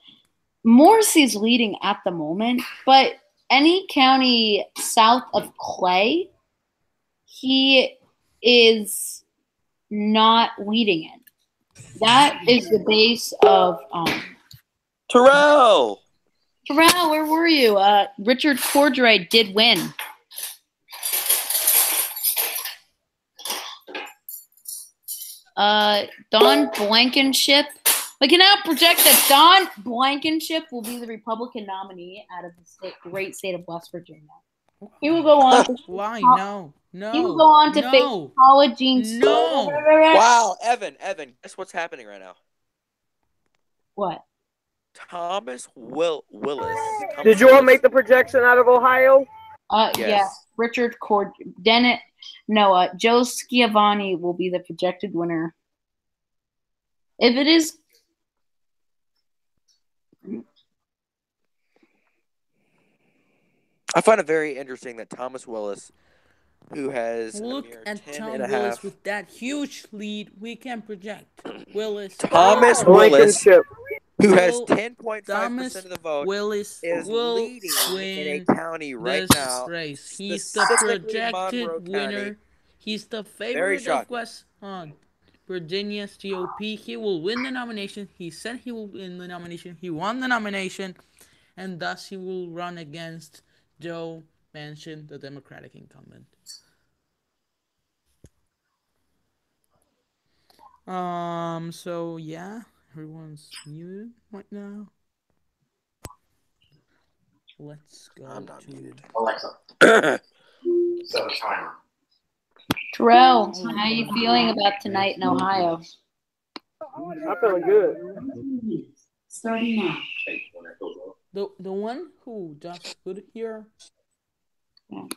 Morrissey's leading at the moment, but any county south of Clay, he is not leading it. That is the base of Terrell, where were you? Richard Cordray did win. Don Blankenship. We can now project that Don Blankenship will be the Republican nominee out of the great state of West Virginia. He will go on to why? No. He will go on to face Paula Jean. No. Wow, Evan, guess what's happening right now? What? Thomas Willis. Did you all make the projection out of Ohio? Yes. Yeah. Richard Joe Schiavone will be the projected winner. If it is. I find it very interesting that Thomas Willis, who has look at 10 Tom and a Willis half, with that huge lead, we can project Willis. Thomas Willis, who has 10.5% of the vote, Willis is leading in a county right now. Race. He's the projected winner. He's the favorite of West Virginia's GOP. He will win the nomination. He said he will win the nomination. He won the nomination, and thus he will run against Joe Manchin, the Democratic incumbent. So yeah, everyone's muted right now. Let's go. I'm not muted. Alexa, set a timer. Terrell, how are you feeling about tonight in Ohio? I'm feeling good. Starting now. The one who does good here Now,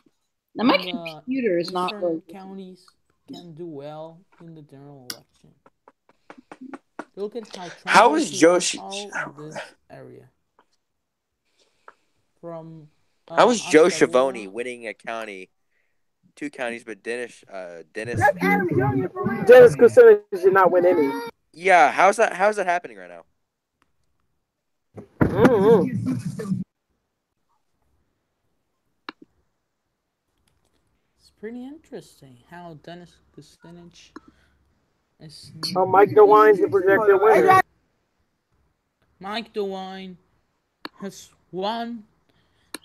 my in the computer is not eastern really. counties can do well in the general election. Look at how Trump How is he Josh? won all this area. From How is Joe Osceola. Schiavone winning a county, 2 counties, but Dennis Dennis Kucinich did not win any. Yeah, how's that happening right now? Mm-hmm. It's pretty interesting how Dennis Kucinich is. Oh, Mike DeWine's the projected winner. Mike DeWine has won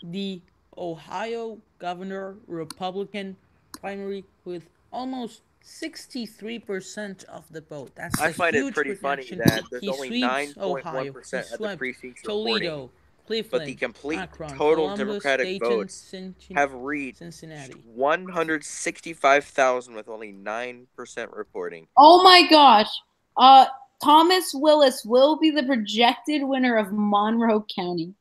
the Ohio governor Republican primary with almost 63% of the vote. That's I a find it huge pretty funny projection. that there's He only sweeps 9.1% Ohio. He of the swept precincts reporting, Toledo, but the Cleveland, complete Akron, total Columbus, Democratic Dayton, votes have reached Cincinnati. 165,000 with only 9% reporting. Oh my gosh. Thomas Willis will be the projected winner of Monroe County.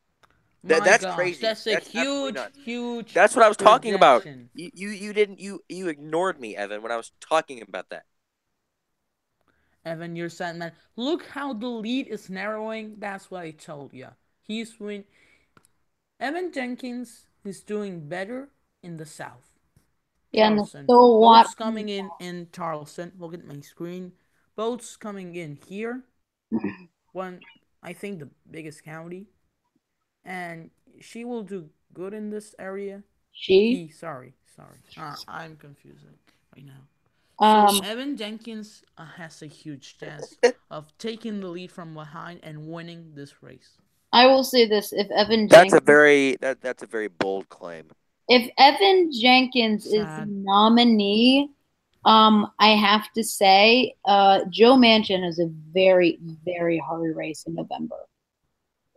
That's crazy. That's a huge. That's what I was talking about. projection. You ignored me, Evan, when I was talking about that. Evan, you're sad, man. Look how the lead is narrowing. That's what I told you. He's win. Evan Jenkins is doing better in the South. Yeah, Charleston. so Votes coming in Charleston. Look at my screen. Votes coming in here. One, I think the biggest county. And she will do good in this area. Sorry. I'm confusing right now. So Evan Jenkins has a huge chance of taking the lead from behind and winning this race. I will say this: if Evan That's Jenkins, that's a very bold claim. If Evan Jenkins is the nominee, I have to say, Joe Manchin has a very, very hard race in November.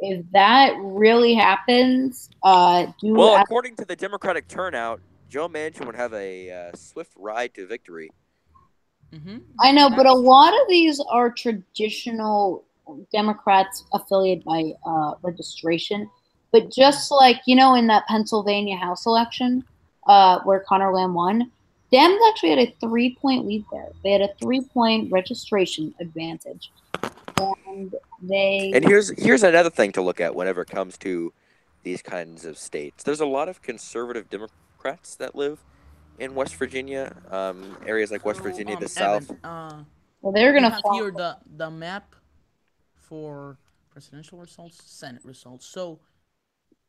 If that really happens, according to the Democratic turnout, Joe Manchin would have a swift ride to victory. Mm-hmm. I know, but a lot of these are traditional Democrats affiliated by registration. But just like, in that Pennsylvania House election where Connor Lamb won, Dems actually had a 3-point lead there. They had a 3-point registration advantage. And here's another thing to look at whenever it comes to these kinds of states. There's a lot of conservative Democrats that live in West Virginia, areas like West Virginia, the South. Well, they're gonna have here the map for presidential results, Senate results. So,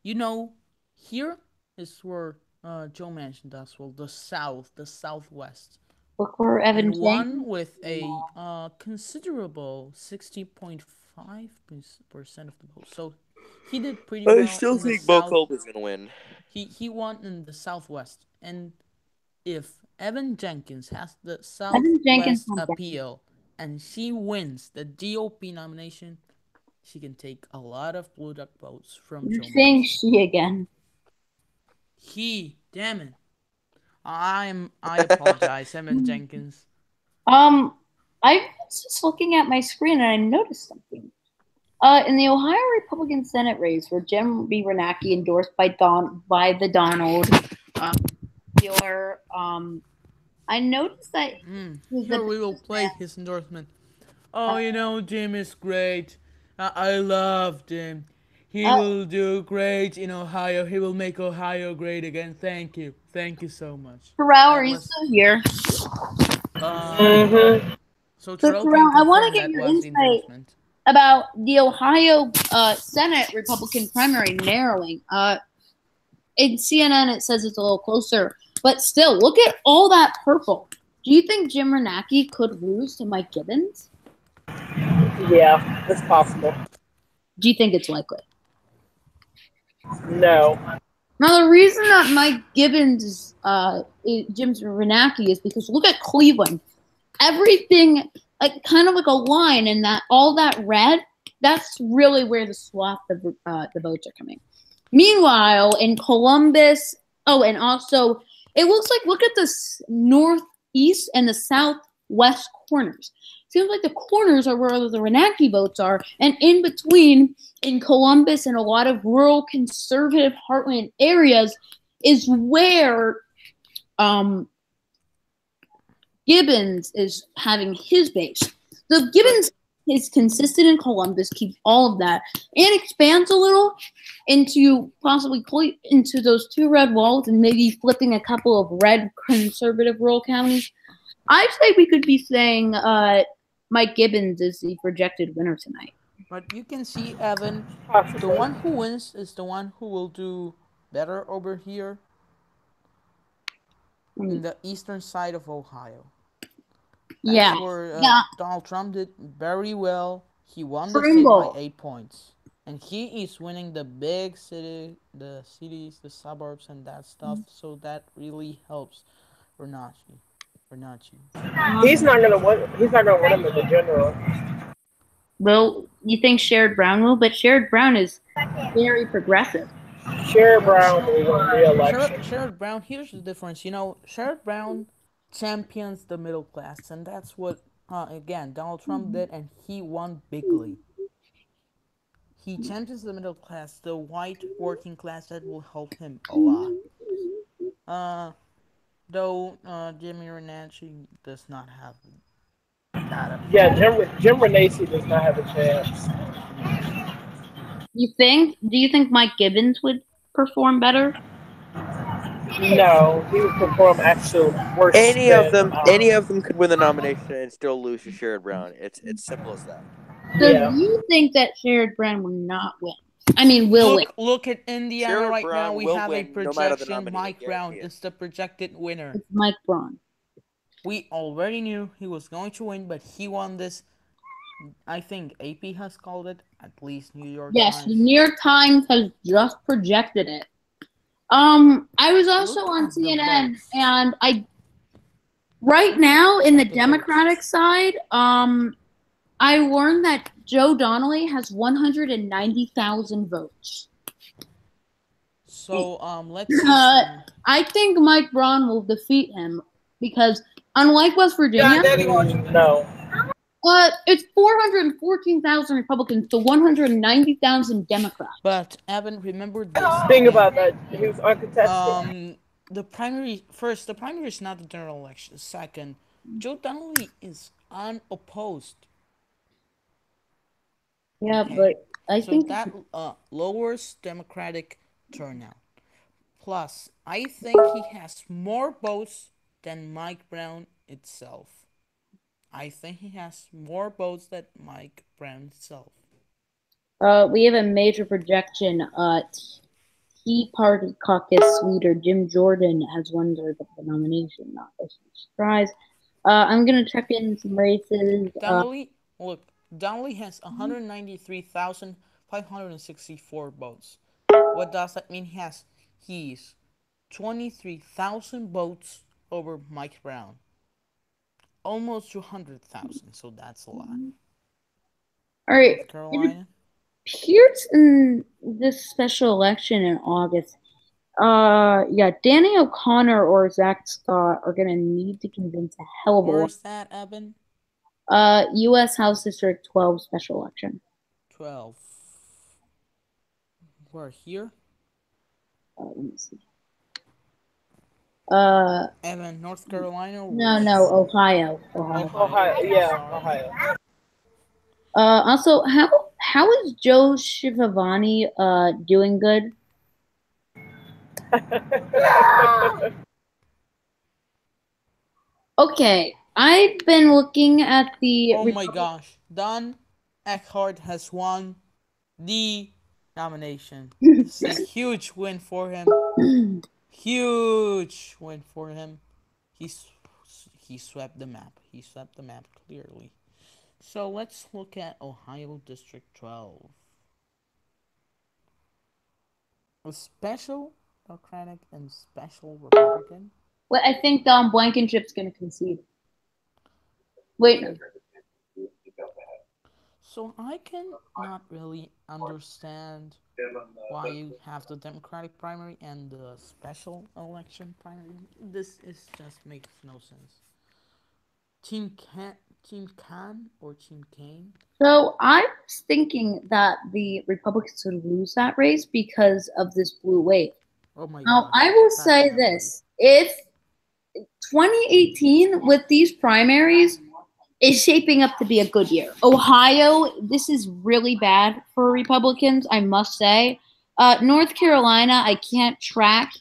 here is where Joe Manchin does well. The South, the Southwest. Look for Evan and one with a considerable 60.5% of the vote. So he did pretty well. I still think Bo Colby's gonna win. He won in the Southwest, and if Evan Jenkins has the Southwest appeal and she wins the GOP nomination, she can take a lot of blue duck votes from Joe Manchin. You're saying she again. Damn it. I apologize, Evan Jenkins. I was just looking at my screen and I noticed something. In the Ohio Republican Senate race, where Jim B. Renacki endorsed by the Donald dealer, I noticed that here we will play his endorsement. Oh, Jim is great. I love Jim. He will do great in Ohio. He will make Ohio great again. Thank you. Thank you so much. Terrell, are you still here? So Terrell, I want to get your insight about the Ohio Senate Republican primary narrowing. In CNN, it says it's a little closer. But still, look at all that purple. Do you think Jim Renacki could lose to Mike Gibbons? Yeah, it's possible. Do you think it's likely? No. Now, the reason that Mike Gibbons is Jim Renacki is because look at Cleveland. Everything, kind of like a line, and that all that red, that's really where the swath of the votes are coming. Meanwhile, in Columbus, and also, it looks like, look at this southeast and the southwest corners. Seems like the corners are where the Renacci votes are, and in between, in Columbus and a lot of rural conservative heartland areas, is where Gibbons is having his base. So Gibbons is consistent in Columbus, keeps all of that, and expands a little into possibly into those two red walls and maybe flipping a couple of red conservative rural counties. I'd say we could be saying Mike Gibbons is the projected winner tonight. But you can see, Evan, the one who wins is the one who will do better over here in the eastern side of Ohio. That's where Donald Trump did very well. He won the state by 8 points. And he is winning the big city, the cities, the suburbs, and that stuff. So that really helps Renacci. He's not gonna win. He's not gonna win him as a general. Well, you think Sherrod Brown will, but Sherrod Brown is very progressive. Sherrod Brown will win re-election. Sherrod Brown. Here's the difference. Sherrod Brown champions the middle class, and that's what again Donald Trump did, and he won bigly. He champions the middle class, the white working class. That will help him a lot. Though Jimmy Renacci does not have that. Yeah, Jim Renacci does not have a chance. Do you think Mike Gibbons would perform better? No, he would perform actually worse. Any of them could win the nomination and still lose to Sherrod Brown. It's simple as that. So you think that Sherrod Brown will not win? I mean, will win. Look at Indiana Sherrod right Brown now. We have a projection. No Mike Brown is the projected winner. It's Mike Braun. We already knew he was going to win, but he won this. I think AP has called it, at least New York Times. Yes, New York Times has just projected it. I was also on CNN, and right now in the Democratic side, I learned that Joe Donnelly has 190,000 votes. So let's see. I think Mike Braun will defeat him because unlike West Virginia, no. It's 414,000 Republicans to 190,000 Democrats. But Evan, remember this. Think about that. He was uncontested. The primary is not the general election. Second, Joe Donnelly is unopposed. Yeah, but I think that lowers Democratic turnout. Plus, I think he has more votes than Mike Brown itself. I think he has more votes than Mike Brown itself. We have a major projection. Tea Party caucus leader Jim Jordan has won the nomination. Not a surprise. I'm gonna check in some races. Donnelly has 193,564 votes. What does that mean? He's 23,000 votes over Mike Brown. Almost 200,000, so that's a lot. All right. North Carolina? It appears in this special election in August, Danny O'Connor or Zach Scott are going to need to convince a hell of a lot. Where's that, Evan? U.S. House District 12 special election. 12. We're here? Let me see. Evan, North Carolina? No, Ohio. Ohio. Also, how is Joe Shivavani doing good? Okay, I've been looking at the. Oh my gosh, Don Eckhart has won the nomination. It's a huge win for him. Huge win for him. He swept the map. He swept the map clearly. So let's look at Ohio District 12. A special Democratic and special Republican. Well, I think Blankenship's going to concede. Wait. So I can not really understand why you have the Democratic primary and the special election primary. This just makes no sense. Team Can or Team Kane? So I was thinking that the Republicans would lose that race because of this blue wave. Oh my Now gosh. I will That's say not good. this: if 2018 with these primaries is shaping up to be a good year. Ohio, this is really bad for Republicans, I must say. North Carolina, I can't track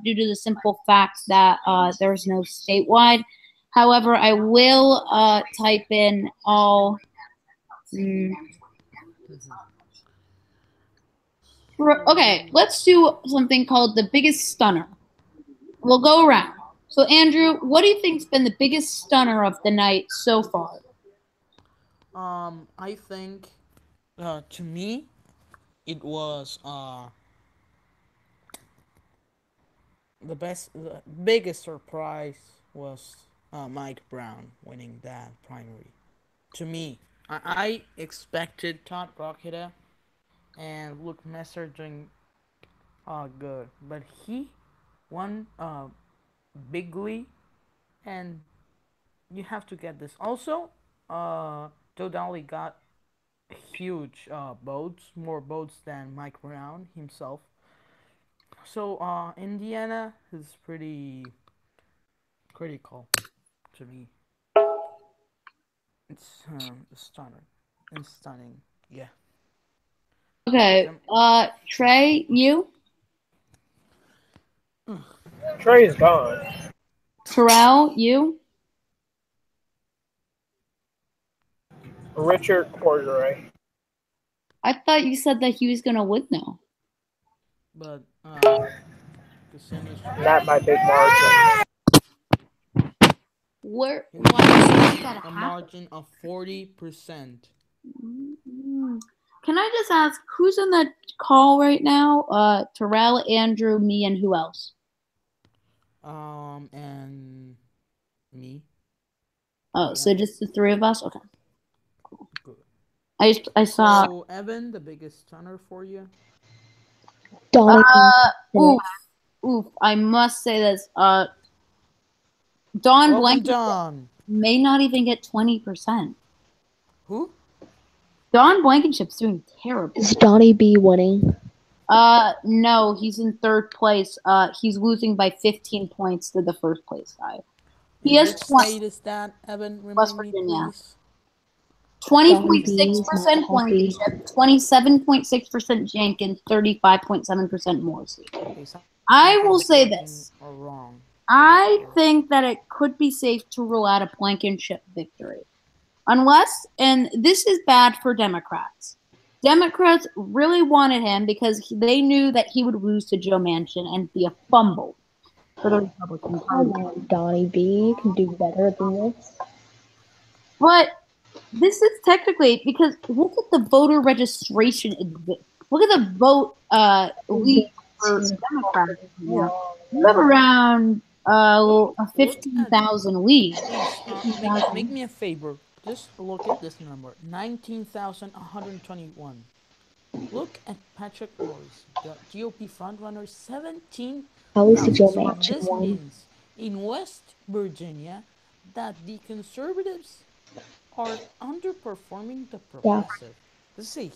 due to the simple fact that there's no statewide. However, I will type in all. Okay, let's do something called the biggest stunner. We'll go around. So, Andrew, what do you think's been the biggest stunner of the night so far? I think, to me, it was the biggest surprise was Mike Braun winning that primary. To me, I expected Todd Rocketa and Luke Messer doing good, but he won bigly, and you have to get this. Also, Joe Donnelly got huge votes, more votes than Mike Brown himself. So Indiana is pretty critical to me. It's stunning and stunning. Yeah. Okay, Trey, you? Trey is gone. Terrell, you? Richard Cordray. I thought you said that he was gonna win now. But not by big margin. Why is that a margin of 40%? Can I just ask who's on the call right now? Terrell, Andrew, me, and who else? And me. Oh, so just the three of us? Okay. Good. I saw. So, Evan, the biggest stunner for you? Oof. I must say this. Don Blankenship may not even get 20%. Who? Don Blankenship's doing terrible. Is Donnie B winning? No, he's in third place. He's losing by 15 points to the first place guy. He has which state is that, Evan? West Virginia. 20.6% Blankenship, 27.6% Jenkins, 35.7% Morrissey. Okay, so I will say this. I think that it could be safe to rule out a Blankenship victory. Unless, and this is bad for Democrats. Democrats really wanted him because they knew that he would lose to Joe Manchin and be a fumble for the Republican Party. Come on, Donnie B, you can do better than this. But this is technically because look at the voter registration. Look at the vote lead for Democrats. You have around 15,000 leads. Make me a favor. Just look at this number, 19,121. Look at Patrick Royce, the GOP frontrunner, 17,000. So this means in West Virginia that the conservatives are underperforming the progressive. Let's see.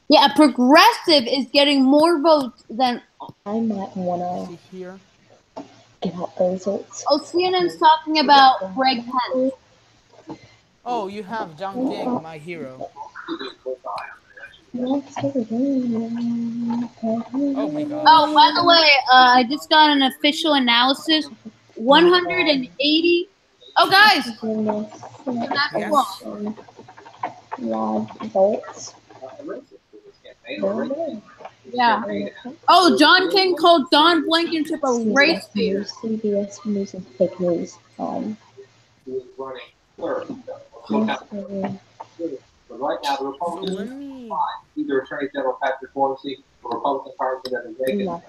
Yeah, progressive is getting more votes than. I might want to here. Get out the results. Oh, CNN's talking about Greg Pence. Oh, you have John King, my hero. Oh my god. Oh, by the way, I just got an official analysis. 180. Oh, guys. Yes. Votes. Yeah. Oh, John King called Don Blankenship a race fear. CBS News and fake news. But right now, the Republicans either Attorney General Patrick Morrissey or Republican Congressman Evan Jenkins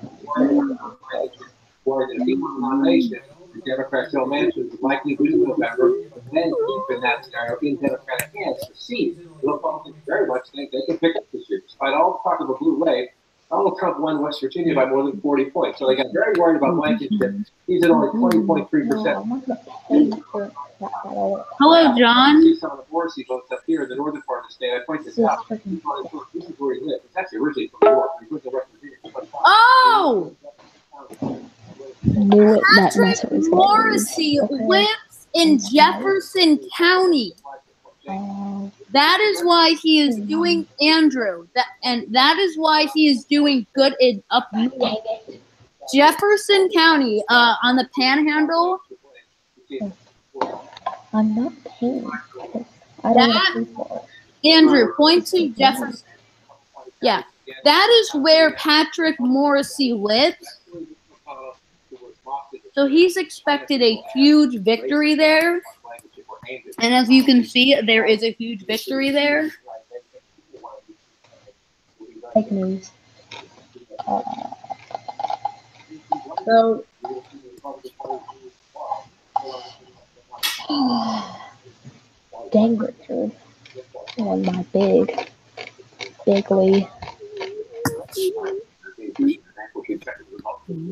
worried that if he won the nomination, the Democrat Joe Manchin is likely to lose in November, and then keep in that scenario in Democratic hands the seat. The Republicans very much think they can pick up this year. Despite all the talk of a blue wave, Donald Trump won West Virginia by more than 40 points. So they got very worried about Blankenship. He's at only 20.3%. Hello, John. See some of the Morrissey votes up here in the northern part of the state. I point this out. This is where he lived. It's actually originally from New York. He lived in West Virginia. Oh! Knew it. That's what Patrick was Morrissey lives in Jefferson County. That is why he is doing Andrew. That is why he is doing good in up Jefferson County on the Panhandle. I'm not paying. I don't pay for it. Andrew, point to Jefferson. Yeah, that is where Patrick Morrissey lives. So he's expected a huge victory there. And as you can see, there is a huge victory there. Fake news. So, Dang, Richard. On my bigly.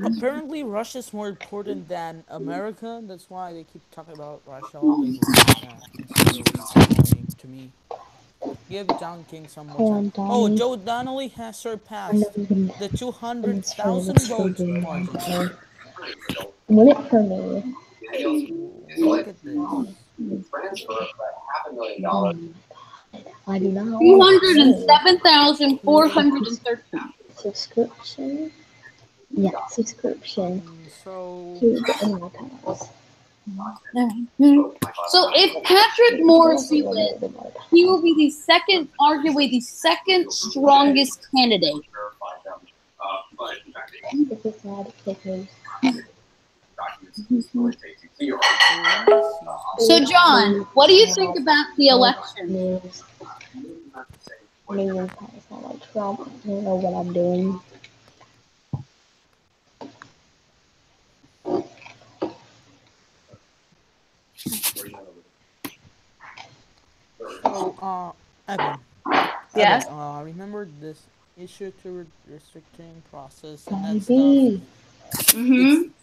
Apparently, Russia is more important than America. That's why they keep talking about Russia always like that. It's really annoying to me. Give John King some more time. Oh, Joe Donnelly has surpassed the 200,000 vote margin. Win it for me. Look at this. I do not. 207,413. Subscription. Yeah, subscription. So. To the internet channels. So if Patrick Morrissey wins, he will be the second, arguably the second strongest candidate. So John, what do you think about the election? Maybe it's not like Trump. I don't know what I'm doing. So, Evan. Yes. Evan, remember this issue to restricting process and that stuff?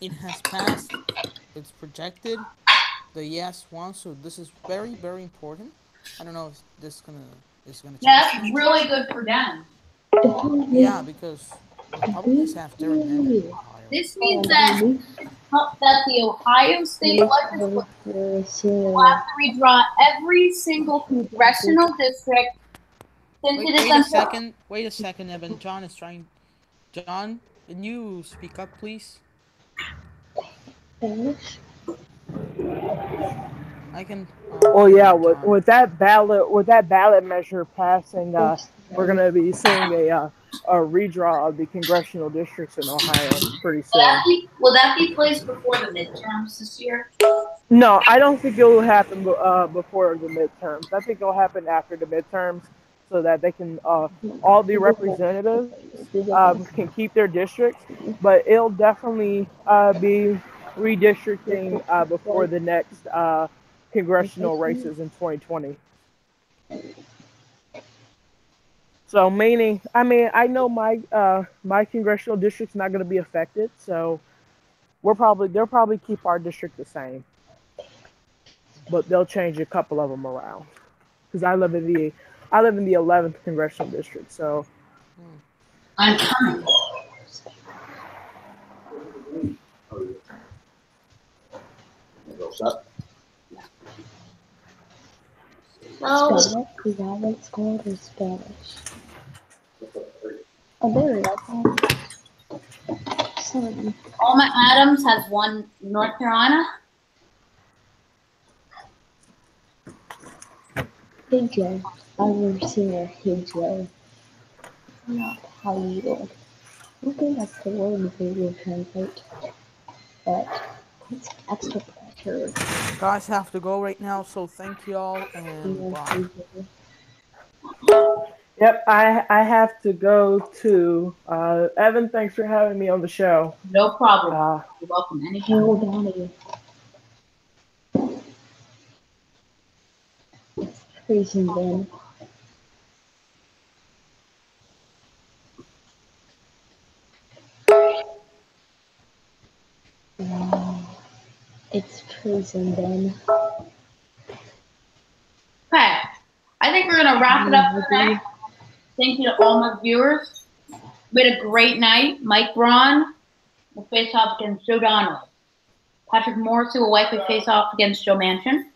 It has passed. It's projected. The yes won. So this is very, very important. I don't know if this is gonna change. That's really good for them. Yeah, because Republicans have gerrymandered in Ohio. This means that the Ohio State Legislature will have to redraw every single congressional district. Wait a second, Evan. John is trying. John, can you speak up, please? I can. Oh yeah, with that ballot measure passing, we're gonna be seeing a redraw of the congressional districts in Ohio pretty soon. Will that be placed before the midterms this year? No, I don't think it will happen before the midterms. I think it'll happen after the midterms, so that they can all the representatives can keep their districts, but it'll definitely be redistricting before the next congressional races in 2020. So meaning, I know my my congressional district's not going to be affected, so they'll probably keep our district the same, but they'll change a couple of them around. Because I live in the 11th congressional district, so. I'm coming. Spanish? Is that what it's called, or Spanish? Oh, there we go. Sorry. Alma Adams has won North Carolina. Hey Joe, I've never seen a hey Joe. Not how you do. I don't think that's the word in Google Translate, but it's extra pressure. Guys, have to go right now, so thank y'all and bye. Yep, I have to go too. Evan, thanks for having me on the show. No problem. You're welcome. Anytime. Hold on. Freezing then. Wow. It's freezing then. I think we're going to wrap it up tonight. Thank you to all my viewers. We had a great night. Mike Braun will face off against Joe Donnelly. Patrick Morrissey will likely face off against Joe Manchin.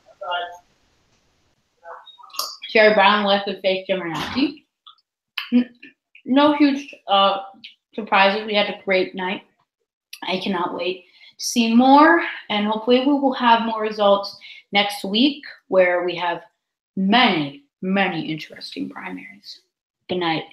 Sherry Brown will likely face Jim Renacci. No huge surprises. We had a great night. I cannot wait to see more, and hopefully we will have more results next week where we have many, many interesting primaries. Good night.